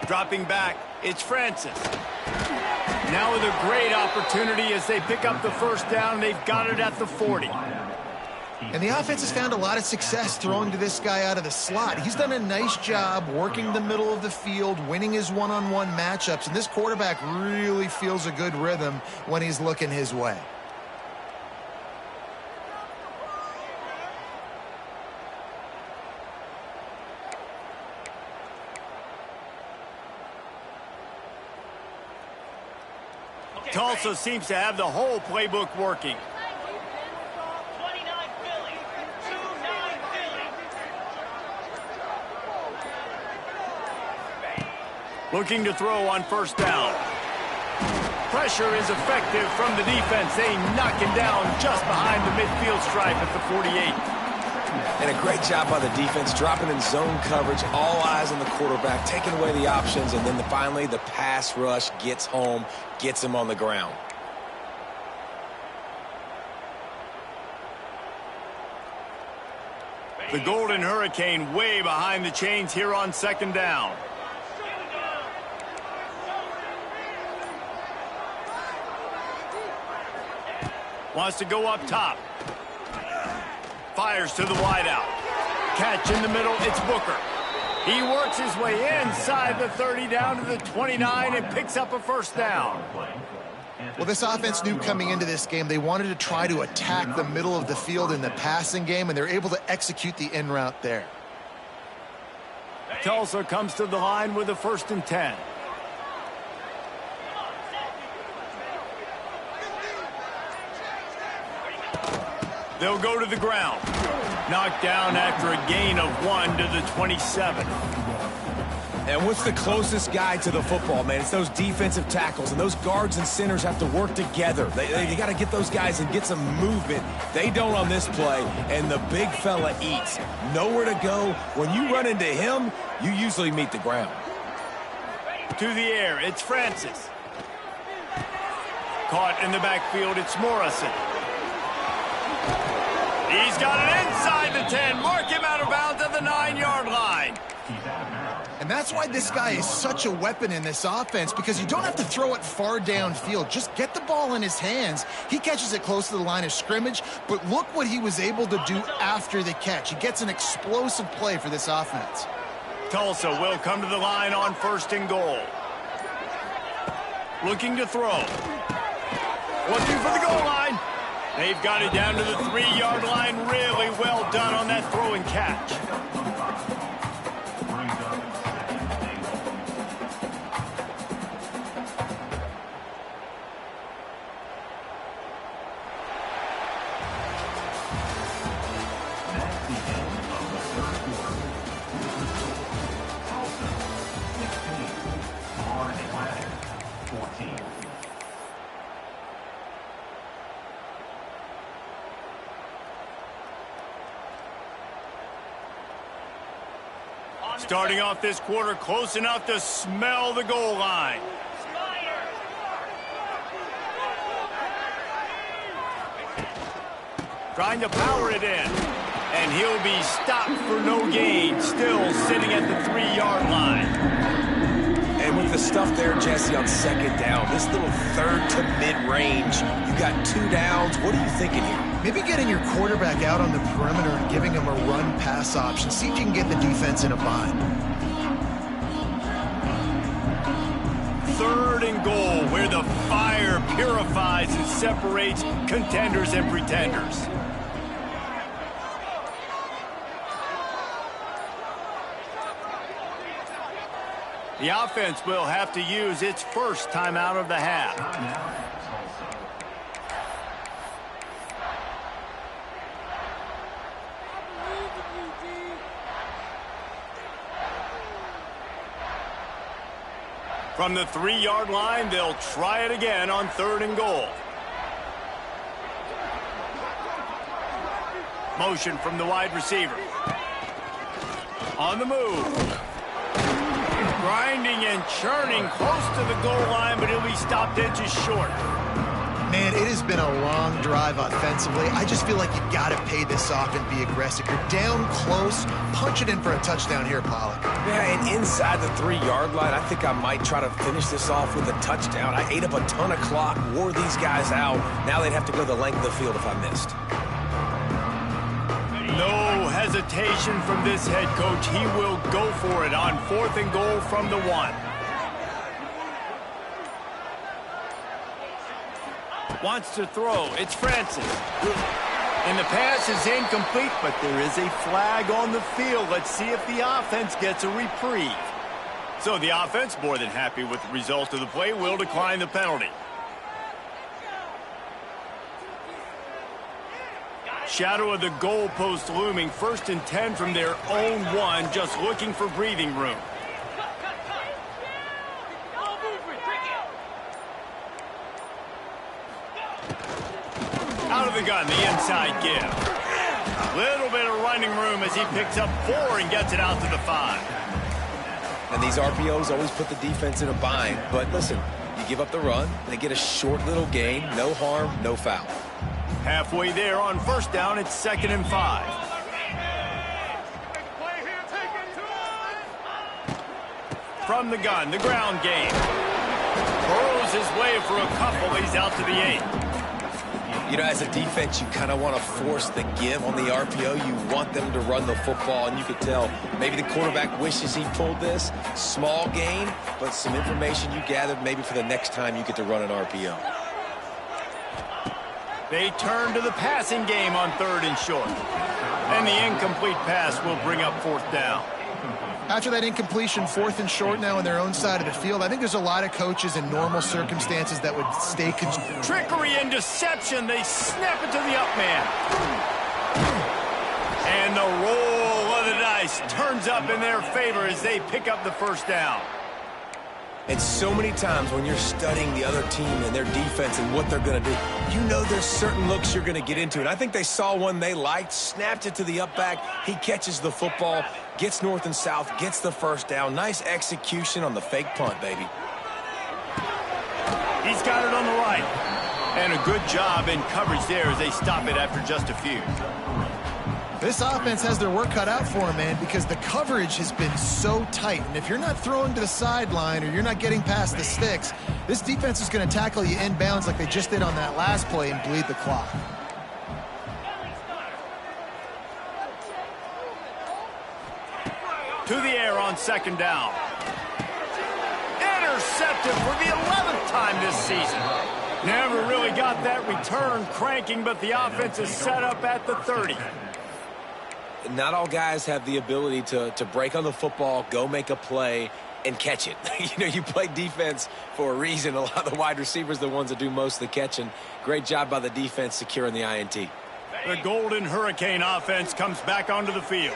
Dropping back, it's Francis. Now with a great opportunity as they pick up the first down. They've got it at the 40. And the offense has found a lot of success throwing to this guy out of the slot. He's done a nice job working the middle of the field, winning his one-on-one matchups, and this quarterback really feels a good rhythm when he's looking his way. Tulsa seems to have the whole playbook working. Looking to throw on first down. Pressure is effective from the defense. They knock him down just behind the midfield stripe at the 48. And a great job by the defense, dropping in zone coverage, all eyes on the quarterback, taking away the options, and then finally the pass rush gets home, gets him on the ground. The Golden Hurricane way behind the chains here on second down. Wants to go up top. Fires to the wideout. Catch in the middle, it's Booker. He works his way inside the 30 down to the 29 and picks up a first down. Well, this offense knew coming into this game they wanted to try to attack the middle of the field in the passing game, and they're able to execute the in route there. Tulsa comes to the line with a 1st and 10. They'll go to the ground. Knocked down after a gain of 1 to the 27. And what's the closest guy to the football, man? It's those defensive tackles, and those guards and centers have to work together. They got to get those guys and get some movement. They don't on this play, and the big fella eats. Nowhere to go. When you run into him, you usually meet the ground. To the air, it's Francis. Caught in the backfield, it's Morrison. He's got it inside the 10. Mark him out of bounds at the 9-yard line. And that's why this guy is such a weapon in this offense, because you don't have to throw it far downfield. Just get the ball in his hands. He catches it close to the line of scrimmage, but look what he was able to do after the catch. He gets an explosive play for this offense. Tulsa will come to the line on 1st and goal. Looking to throw. Looking for the goal line. They've got it down to the 3-yard line. Really well done on that throw and catch. Starting off this quarter close enough to smell the goal line. Trying to power it in. And he'll be stopped for no gain. Still sitting at the 3-yard line. And with the stuff there, Jesse, on second down, this little third to mid-range, you got 2 downs. What are you thinking here? Maybe getting your quarterback out on the perimeter and giving him a run-pass option. See if you can get the defense in a bind. 3rd and goal, where the fire purifies and separates contenders and pretenders. The offense will have to use its first timeout of the half. From the 3-yard line, they'll try it again on 3rd and goal. Motion from the wide receiver. On the move. Grinding and churning close to the goal line, but he'll be stopped inches short. Man, it has been a long drive offensively. I just feel like you got to pay this off and be aggressive. You're down close. Punch it in for a touchdown here, Pollard. Yeah, and inside the 3-yard line, I think I might try to finish this off with a touchdown. I ate up a ton of clock, wore these guys out. Now they'd have to go the length of the field if I missed. No hesitation from this head coach. He will go for it on 4th and goal from the 1. Wants to throw. It's Francis. And the pass is incomplete, but there is a flag on the field. Let's see if the offense gets a reprieve. So the offense, more than happy with the result of the play, will decline the penalty. Shadow of the goalpost looming. 1st and 10 from their own 1, just looking for breathing room. Out of the gun, the inside give. Little bit of running room as he picks up 4 and gets it out to the 5. And these RPOs always put the defense in a bind. But listen, you give up the run, they get a short little gain, no harm, no foul. Halfway there on 1st down, it's 2nd and 5. From the gun, the ground game. Burrows his way for a couple. He's out to the 8. You know, as a defense, you kind of want to force the give on the RPO. You want them to run the football, and you could tell maybe the quarterback wishes he pulled this. Small gain, but some information you gathered maybe for the next time you get to run an RPO. They turn to the passing game on 3rd and short. And the incomplete pass will bring up 4th down. After that incompletion, 4th and short now on their own side of the field, I think there's a lot of coaches in normal circumstances that would stay... Trickery and deception. They snap it to the up man. And the roll of the dice turns up in their favor as they pick up the 1st down. And so many times when you're studying the other team and their defense and what they're going to do, you know there's certain looks you're going to get into. And I think they saw one they liked, snapped it to the up back. He catches the football, gets north and south, gets the 1st down. Nice execution on the fake punt, baby. He's got it on the right. And a good job in coverage there as they stop it after just a few. This offense has their work cut out for them, man, because the coverage has been so tight. And if you're not throwing to the sideline or you're not getting past the sticks, this defense is going to tackle you inbounds like they just did on that last play and bleed the clock. To the air on 2nd down. Intercepted for the 11th time this season. Never really got that return cranking, but the offense is set up at the 30. Not all guys have the ability to break on the football, go make a play, and catch it. You know, you play defense for a reason. A lot of the wide receivers are the ones that do most of the catching. Great job by the defense securing the INT. The Golden Hurricane offense comes back onto the field.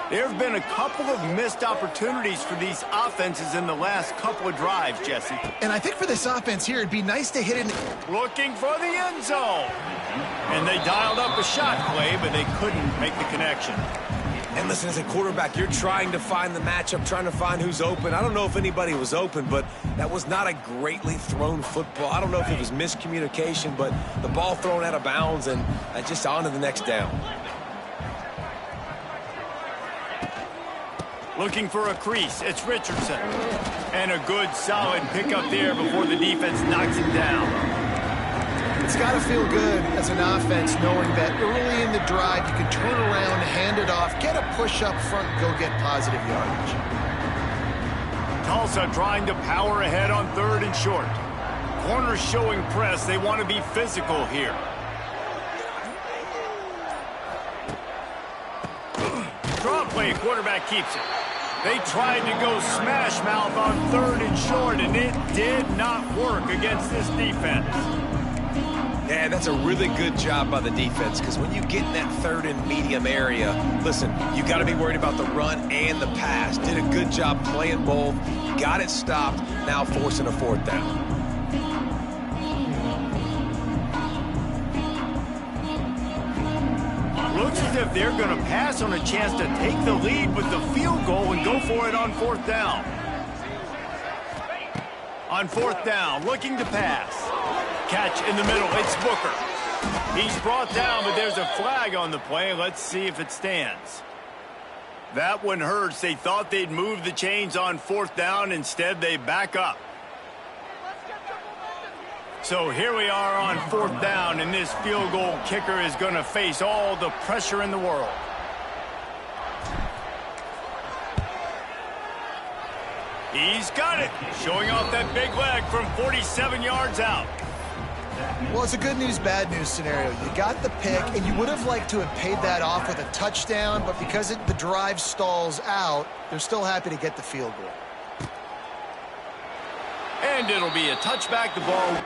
There have been a couple of missed opportunities for these offenses in the last couple of drives, Jesse. And I think for this offense here, it'd be nice to hit it. Looking for the end zone. And they dialed up a shot play, but they couldn't make the connection. And listen, as a quarterback, you're trying to find the matchup, trying to find who's open. I don't know if anybody was open, but that was not a greatly thrown football. I don't know if it was miscommunication, but the ball thrown out of bounds and just on to the next down. Looking for a crease. It's Richardson. And a good, solid pickup there before the defense knocks him down. It's got to feel good as an offense knowing that early in the drive you can turn around, hand it off, get a push up front, and go get positive yardage. Tulsa trying to power ahead on 3rd and short. Corners showing press. They want to be physical here. Draw play. Quarterback keeps it. They tried to go smash mouth on 3rd and short, and it did not work against this defense. Yeah, that's a really good job by the defense, because when you get in that 3rd and medium area, listen, you got to be worried about the run and the pass. Did a good job playing both, got it stopped, now forcing a 4th down. Looks as if they're going to pass on a chance to take the lead with the field goal and go for it on 4th down. On 4th down, looking to pass. Catch in the middle, it's Booker. He's brought down, but there's a flag on the play. Let's see if it stands. That one hurts. They thought they'd move the chains on 4th down. Instead, they back up. So here we are on 4th down, and this field goal kicker is going to face all the pressure in the world. He's got it, showing off that big leg from 47 yards out. Well, it's a good news, bad news scenario. You got the pick, and you would have liked to have paid that off with a touchdown, but because the drive stalls out, they're still happy to get the field goal. And it'll be a touchback. The ball.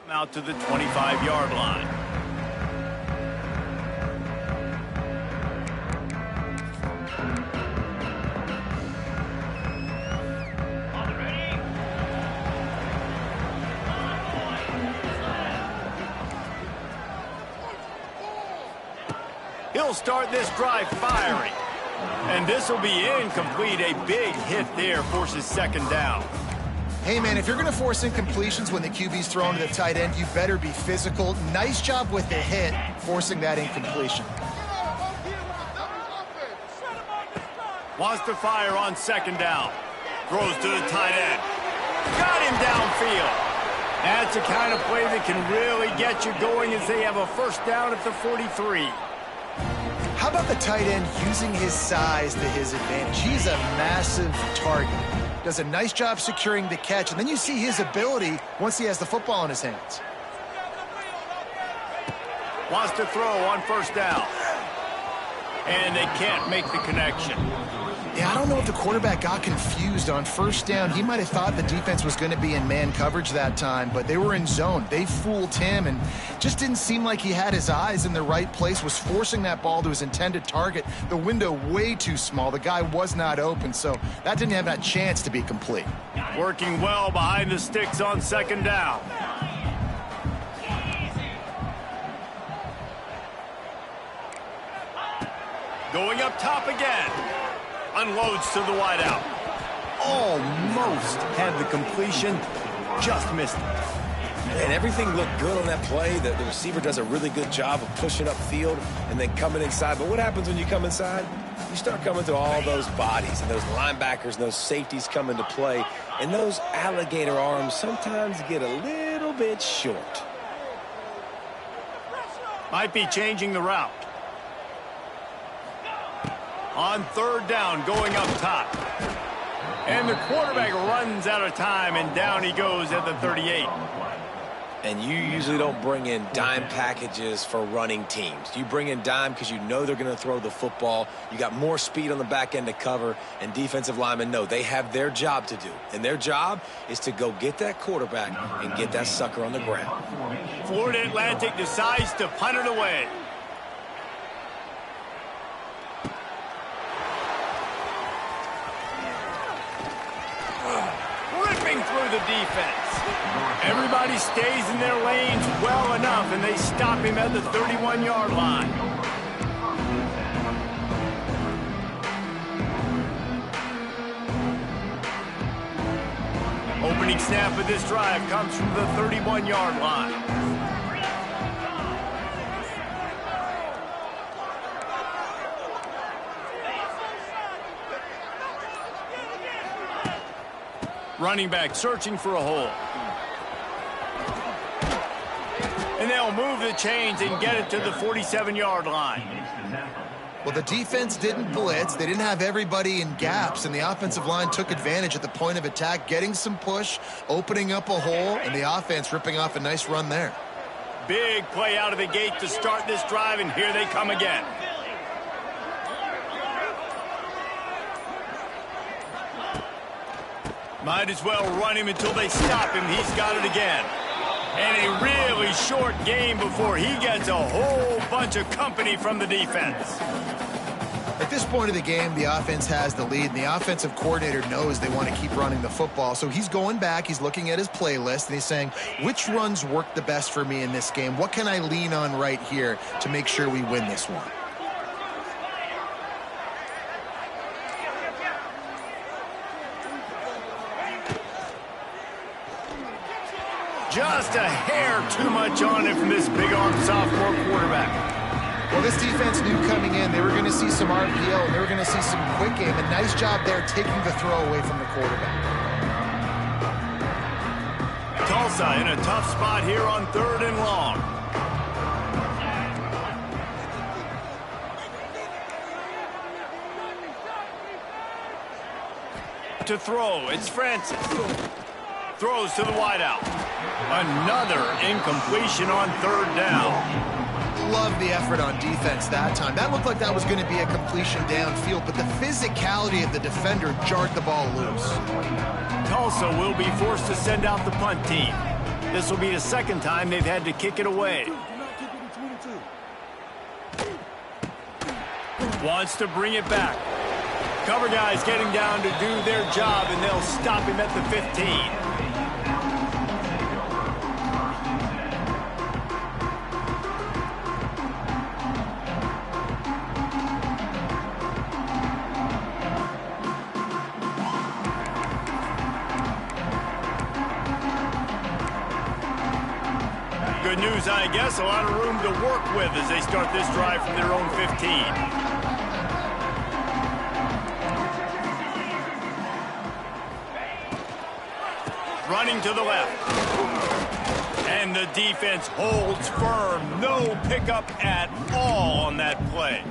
Out to the 25-yard line. He'll start this drive firing. And this will be incomplete. A big hit there forces 2nd down. Hey, man, if you're going to force incompletions when the QB's thrown to the tight end, you better be physical. Nice job with the hit, forcing that incompletion. Wants to fire on 2nd down. Throws to the tight end. Got him downfield. That's the kind of play that can really get you going as they have a 1st down at the 43. How about the tight end using his size to his advantage? He's a massive target. Does a nice job securing the catch, and then you see his ability once he has the football in his hands. Wants to throw on 1st down. And they can't make the connection. Yeah, I don't know if the quarterback got confused on 1st down. He might have thought the defense was going to be in man coverage that time, but they were in zone. They fooled him, and just didn't seem like he had his eyes in the right place, was forcing that ball to his intended target. The window way too small. The guy was not open, so that didn't have that chance to be complete. Working well behind the sticks on 2nd down. Going up top again. Unloads to the wideout. Almost had the completion. Just missed it. And everything looked good on that play. The receiver does a really good job of pushing upfield and then coming inside. But what happens when you come inside? You start coming through all those bodies, and those linebackers and those safeties come into play. And those alligator arms sometimes get a little bit short. Might be changing the route. On third down, going up top. And the quarterback runs out of time, and down he goes at the 38. And you usually don't bring in dime packages for running teams. You bring in dime because you know they're going to throw the football. You got more speed on the back end to cover, and defensive linemen know they have their job to do. And their job is to go get that quarterback and get that sucker on the ground. Florida Atlantic decides to punt it away. Ripping through the defense. Everybody stays in their lanes well enough, and they stop him at the 31-yard line. Opening snap of this drive comes from the 31-yard line. Running back searching for a hole. And they'll move the chains and get it to the 47-yard line. Well, the defense didn't blitz. They didn't have everybody in gaps, and the offensive line took advantage at the point of attack, getting some push, opening up a hole, and the offense ripping off a nice run there. Big play out of the gate to start this drive, and here they come again. Might as well run him until they stop him. He's got it again. And a really short game before he gets a whole bunch of company from the defense. At this point of the game, the offense has the lead, and the offensive coordinator knows they want to keep running the football. So he's going back, he's looking at his playlist, and he's saying, which runs work the best for me in this game? What can I lean on right here to make sure we win this one? Just a hair too much on it from this big-arm sophomore quarterback. Well, this defense knew coming in they were going to see some RPO, and they were going to see some quick game. A nice job there taking the throw away from the quarterback. Tulsa in a tough spot here on third and long. To throw, it's Francis. Throws to the wideout. Another incompletion on third down. Love the effort on defense that time. That looked like that was going to be a completion downfield, but the physicality of the defender jarred the ball loose. Tulsa will be forced to send out the punt team. This will be the second time they've had to kick it away. Wants to bring it back. Cover guys getting down to do their job, and they'll stop him at the 15. Good news, I guess. A lot of room to work with as they start this drive from their own 15. Running to the left. And the defense holds firm. No pickup at all on that play.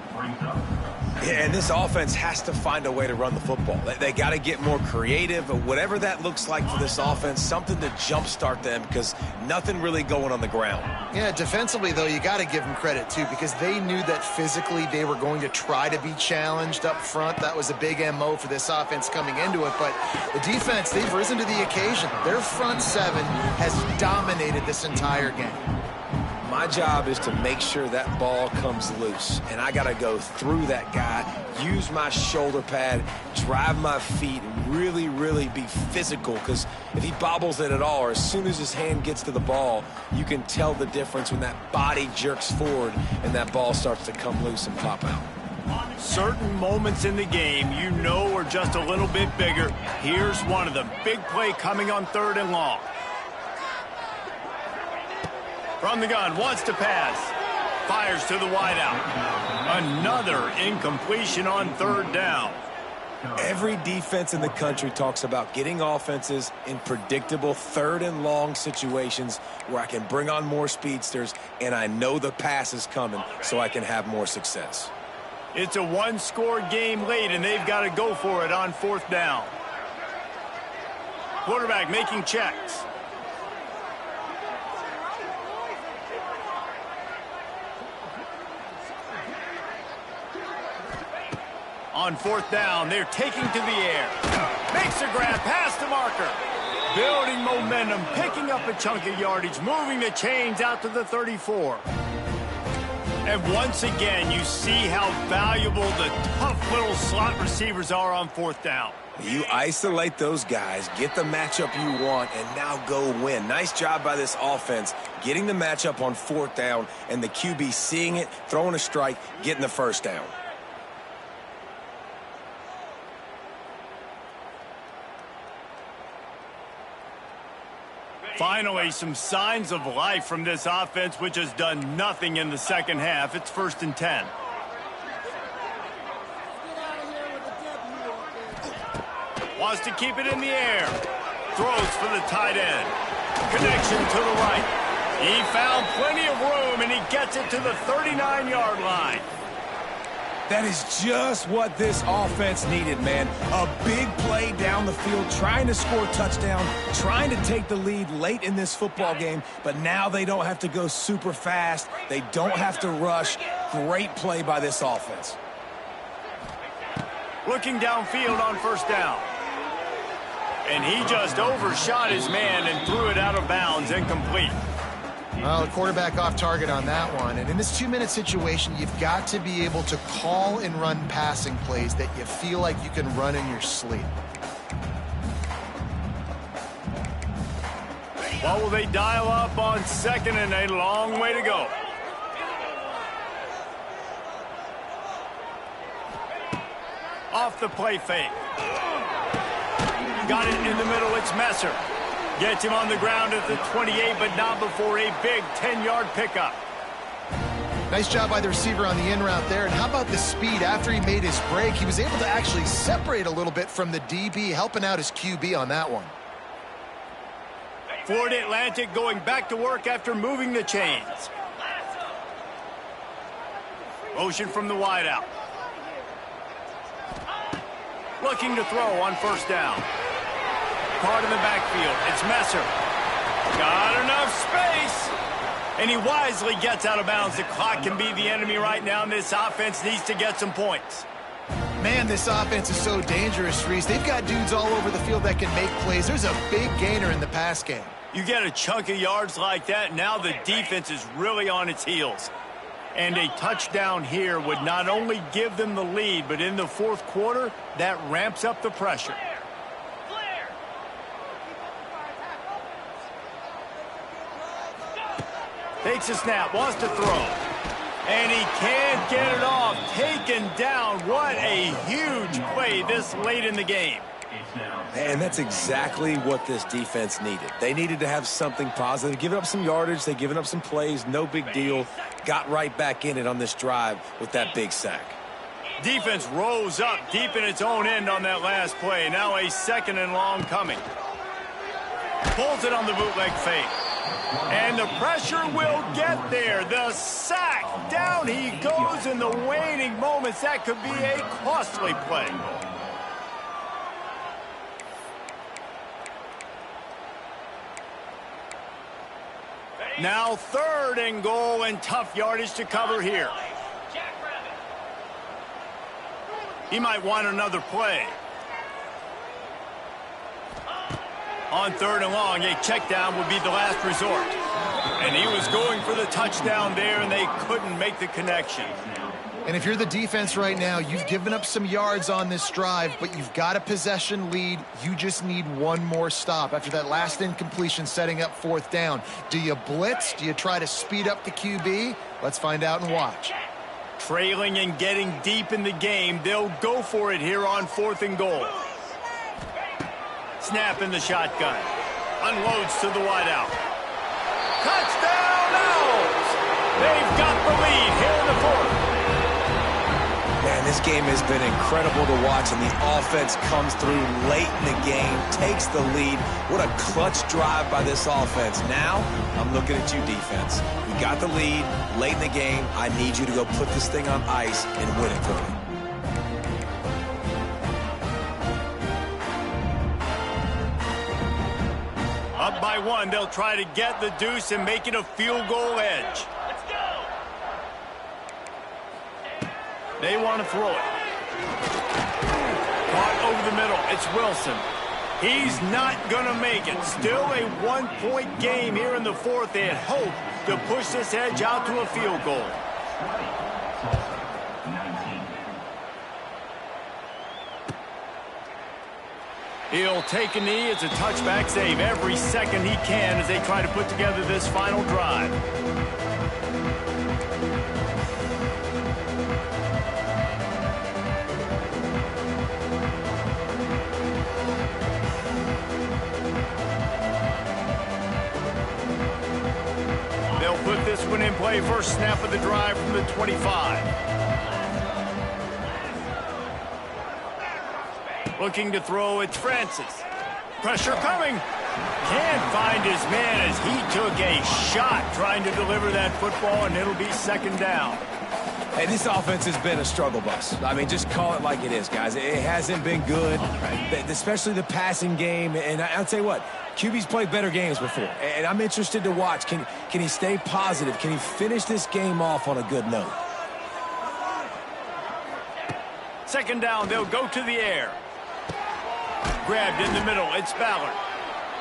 Yeah, and this offense has to find a way to run the football. They got to get more creative, whatever that looks like for this offense, something to jumpstart them because nothing really going on the ground. Yeah, defensively, though, you got to give them credit, too, because they knew that physically they were going to try to be challenged up front. That was a big MO for this offense coming into it. But the defense, they've risen to the occasion. Their front seven has dominated this entire game. My job is to make sure that ball comes loose, and I got to go through that guy, use my shoulder pad, drive my feet, and really, really be physical, because if he bobbles it at all, or as soon as his hand gets to the ball, you can tell the difference when that body jerks forward and that ball starts to come loose and pop out. Certain moments in the game you know are just a little bit bigger. Here's one of them. Big play coming on third and long. From the gun, wants to pass. Fires to the wideout. Another incompletion on third down. Every defense in the country talks about getting offenses in predictable third and long situations where I can bring on more speedsters and I know the pass is coming so I can have more success. It's a one-score game late, and they've got to go for it on 4th down. Quarterback making checks. On 4th down, they're taking to the air. Makes a grab past the marker. Building momentum, picking up a chunk of yardage, moving the chains out to the 34. And once again, you see how valuable the tough little slot receivers are on 4th down. You isolate those guys, get the matchup you want, and now go win. Nice job by this offense, getting the matchup on 4th down, and the QB seeing it, throwing a strike, getting the 1st down. Finally, some signs of life from this offense, which has done nothing in the second half. It's 1st and 10. Wants to keep it in the air. Throws for the tight end. Connection to the right. He found plenty of room, and he gets it to the 39-yard line. That is just what this offense needed, man. A big play down the field, trying to score a touchdown, trying to take the lead late in this football game, but now they don't have to go super fast. They don't have to rush. Great play by this offense. Looking downfield on 1st down. And he just overshot his man and threw it out of bounds, incomplete. Well, the quarterback off target on that one. And in this 2-minute situation, you've got to be able to call and run passing plays that you feel like you can run in your sleep. What will they dial up on 2nd and a long way to go? Off the play fake. Got it in the middle. It's Messer. Gets him on the ground at the 28, but not before a big 10-yard pickup. Nice job by the receiver on the in route there. And how about the speed? After he made his break, he was able to actually separate a little bit from the DB, helping out his QB on that one. Florida Atlantic going back to work after moving the chains. Motion from the wideout. Looking to throw on 1st down. Part in the backfield. It's Messer. Got enough space. And he wisely gets out of bounds. The clock can be the enemy right now, and this offense needs to get some points. Man, this offense is so dangerous, Reese. They've got dudes all over the field that can make plays. There's a big gainer in the pass game. You get a chunk of yards like that, now the defense is really on its heels. And a touchdown here would not only give them the lead, but in the 4th quarter, that ramps up the pressure. Takes a snap, wants to throw. And he can't get it off. Taken down. What a huge play this late in the game. And that's exactly what this defense needed. They needed to have something positive. Giving up some yardage, they've given up some plays, no big deal. Got right back in it on this drive with that big sack. Defense rose up deep in its own end on that last play. Now a 2nd and long coming. Pulls it on the bootleg fake. And the pressure will get there. The sack. Down he goes in the waning moments. That could be a costly play. Now 3rd and goal, and tough yardage to cover here. He might want another play. On 3rd and long, a check down would be the last resort. And he was going for the touchdown there, and they couldn't make the connection. And if you're the defense right now, you've given up some yards on this drive, but you've got a possession lead. You just need one more stop after that last incompletion setting up 4th down. Do you blitz? Do you try to speed up the QB? Let's find out and watch. Trailing and getting deep in the game, they'll go for it here on 4th and goal. Snap in the shotgun. Unloads to the wideout. Touchdown Owls! They've got the lead here in the 4th. Man, this game has been incredible to watch, and the offense comes through late in the game, takes the lead. What a clutch drive by this offense. Now, I'm looking at you, defense. We got the lead late in the game. I need you to go put this thing on ice and win it for me. Up by one, they'll try to get the deuce and make it a field goal edge. They want to throw it. Caught over the middle. It's Wilson. He's not going to make it. Still a one-point game here in the fourth. They had hoped to push this edge out to a field goal. He'll take a knee. It's a touchback save every second he can as they try to put together this final drive. They'll put this one in play. First snap of the drive from the 25. Looking to throw, it's Francis. Pressure coming. Can't find his man as he took a shot trying to deliver that football, and it'll be second down. Hey, this offense has been a struggle bus. I mean, just call it like it is, guys. It hasn't been good, especially the passing game. And I'll tell you what, QB's played better games before, and I'm interested to watch. Can he stay positive? Can he finish this game off on a good note? Second down, they'll go to the air. Grabbed in the middle, it's Ballard.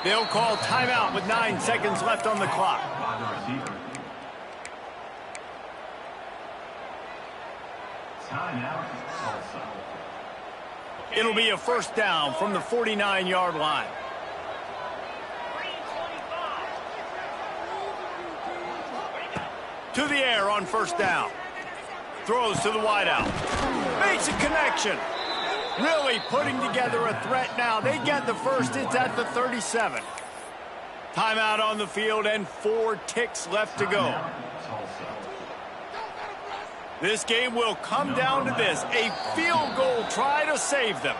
They'll call timeout with 9 seconds left on the clock. It'll be a first down from the 49-yard line. To the air on first down. Throws to the wideout. Makes a connection. Really putting together a threat now. They get the first. It's at the 37. Timeout on the field and 4 ticks left to go. This game will come down to this. A field goal try to save them.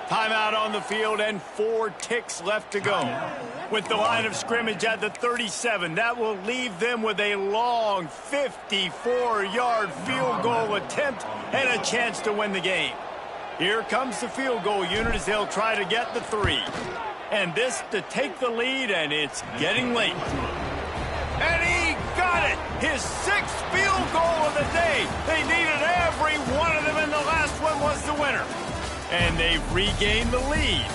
Timeout on the field and 4 ticks left to go. With the line of scrimmage at the 37, that will leave them with a long 54-yard field goal attempt and a chance to win the game. Here comes the field goal unit as they'll try to get the 3. And this to take the lead, and it's getting late. And he got it! His 6th field goal of the day. They needed every one of them, and the last one was the winner. And they've regained the lead.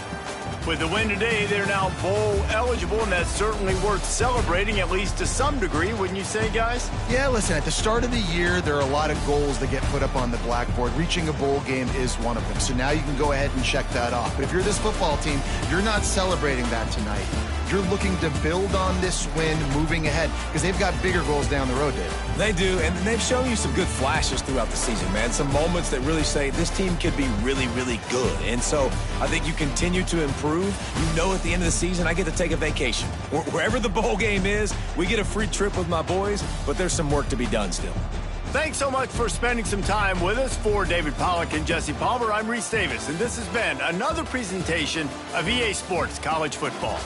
With the win today, they're now bowl eligible, and that's certainly worth celebrating, at least to some degree, wouldn't you say, guys? Yeah, listen, at the start of the year, there are a lot of goals that get put up on the blackboard. Reaching a bowl game is one of them. So now you can go ahead and check that off. But if you're this football team, you're not celebrating that tonight. You're looking to build on this win moving ahead because they've got bigger goals down the road, Dave. They do, and they've shown you some good flashes throughout the season, man. Some moments that really say this team could be really, really good. And so I think you continue to improve. You know at the end of the season, I get to take a vacation. Wherever the bowl game is, we get a free trip with my boys, but there's some work to be done still. Thanks so much for spending some time with us. For David Pollack and Jesse Palmer, I'm Reese Davis, and this has been another presentation of EA Sports College Football.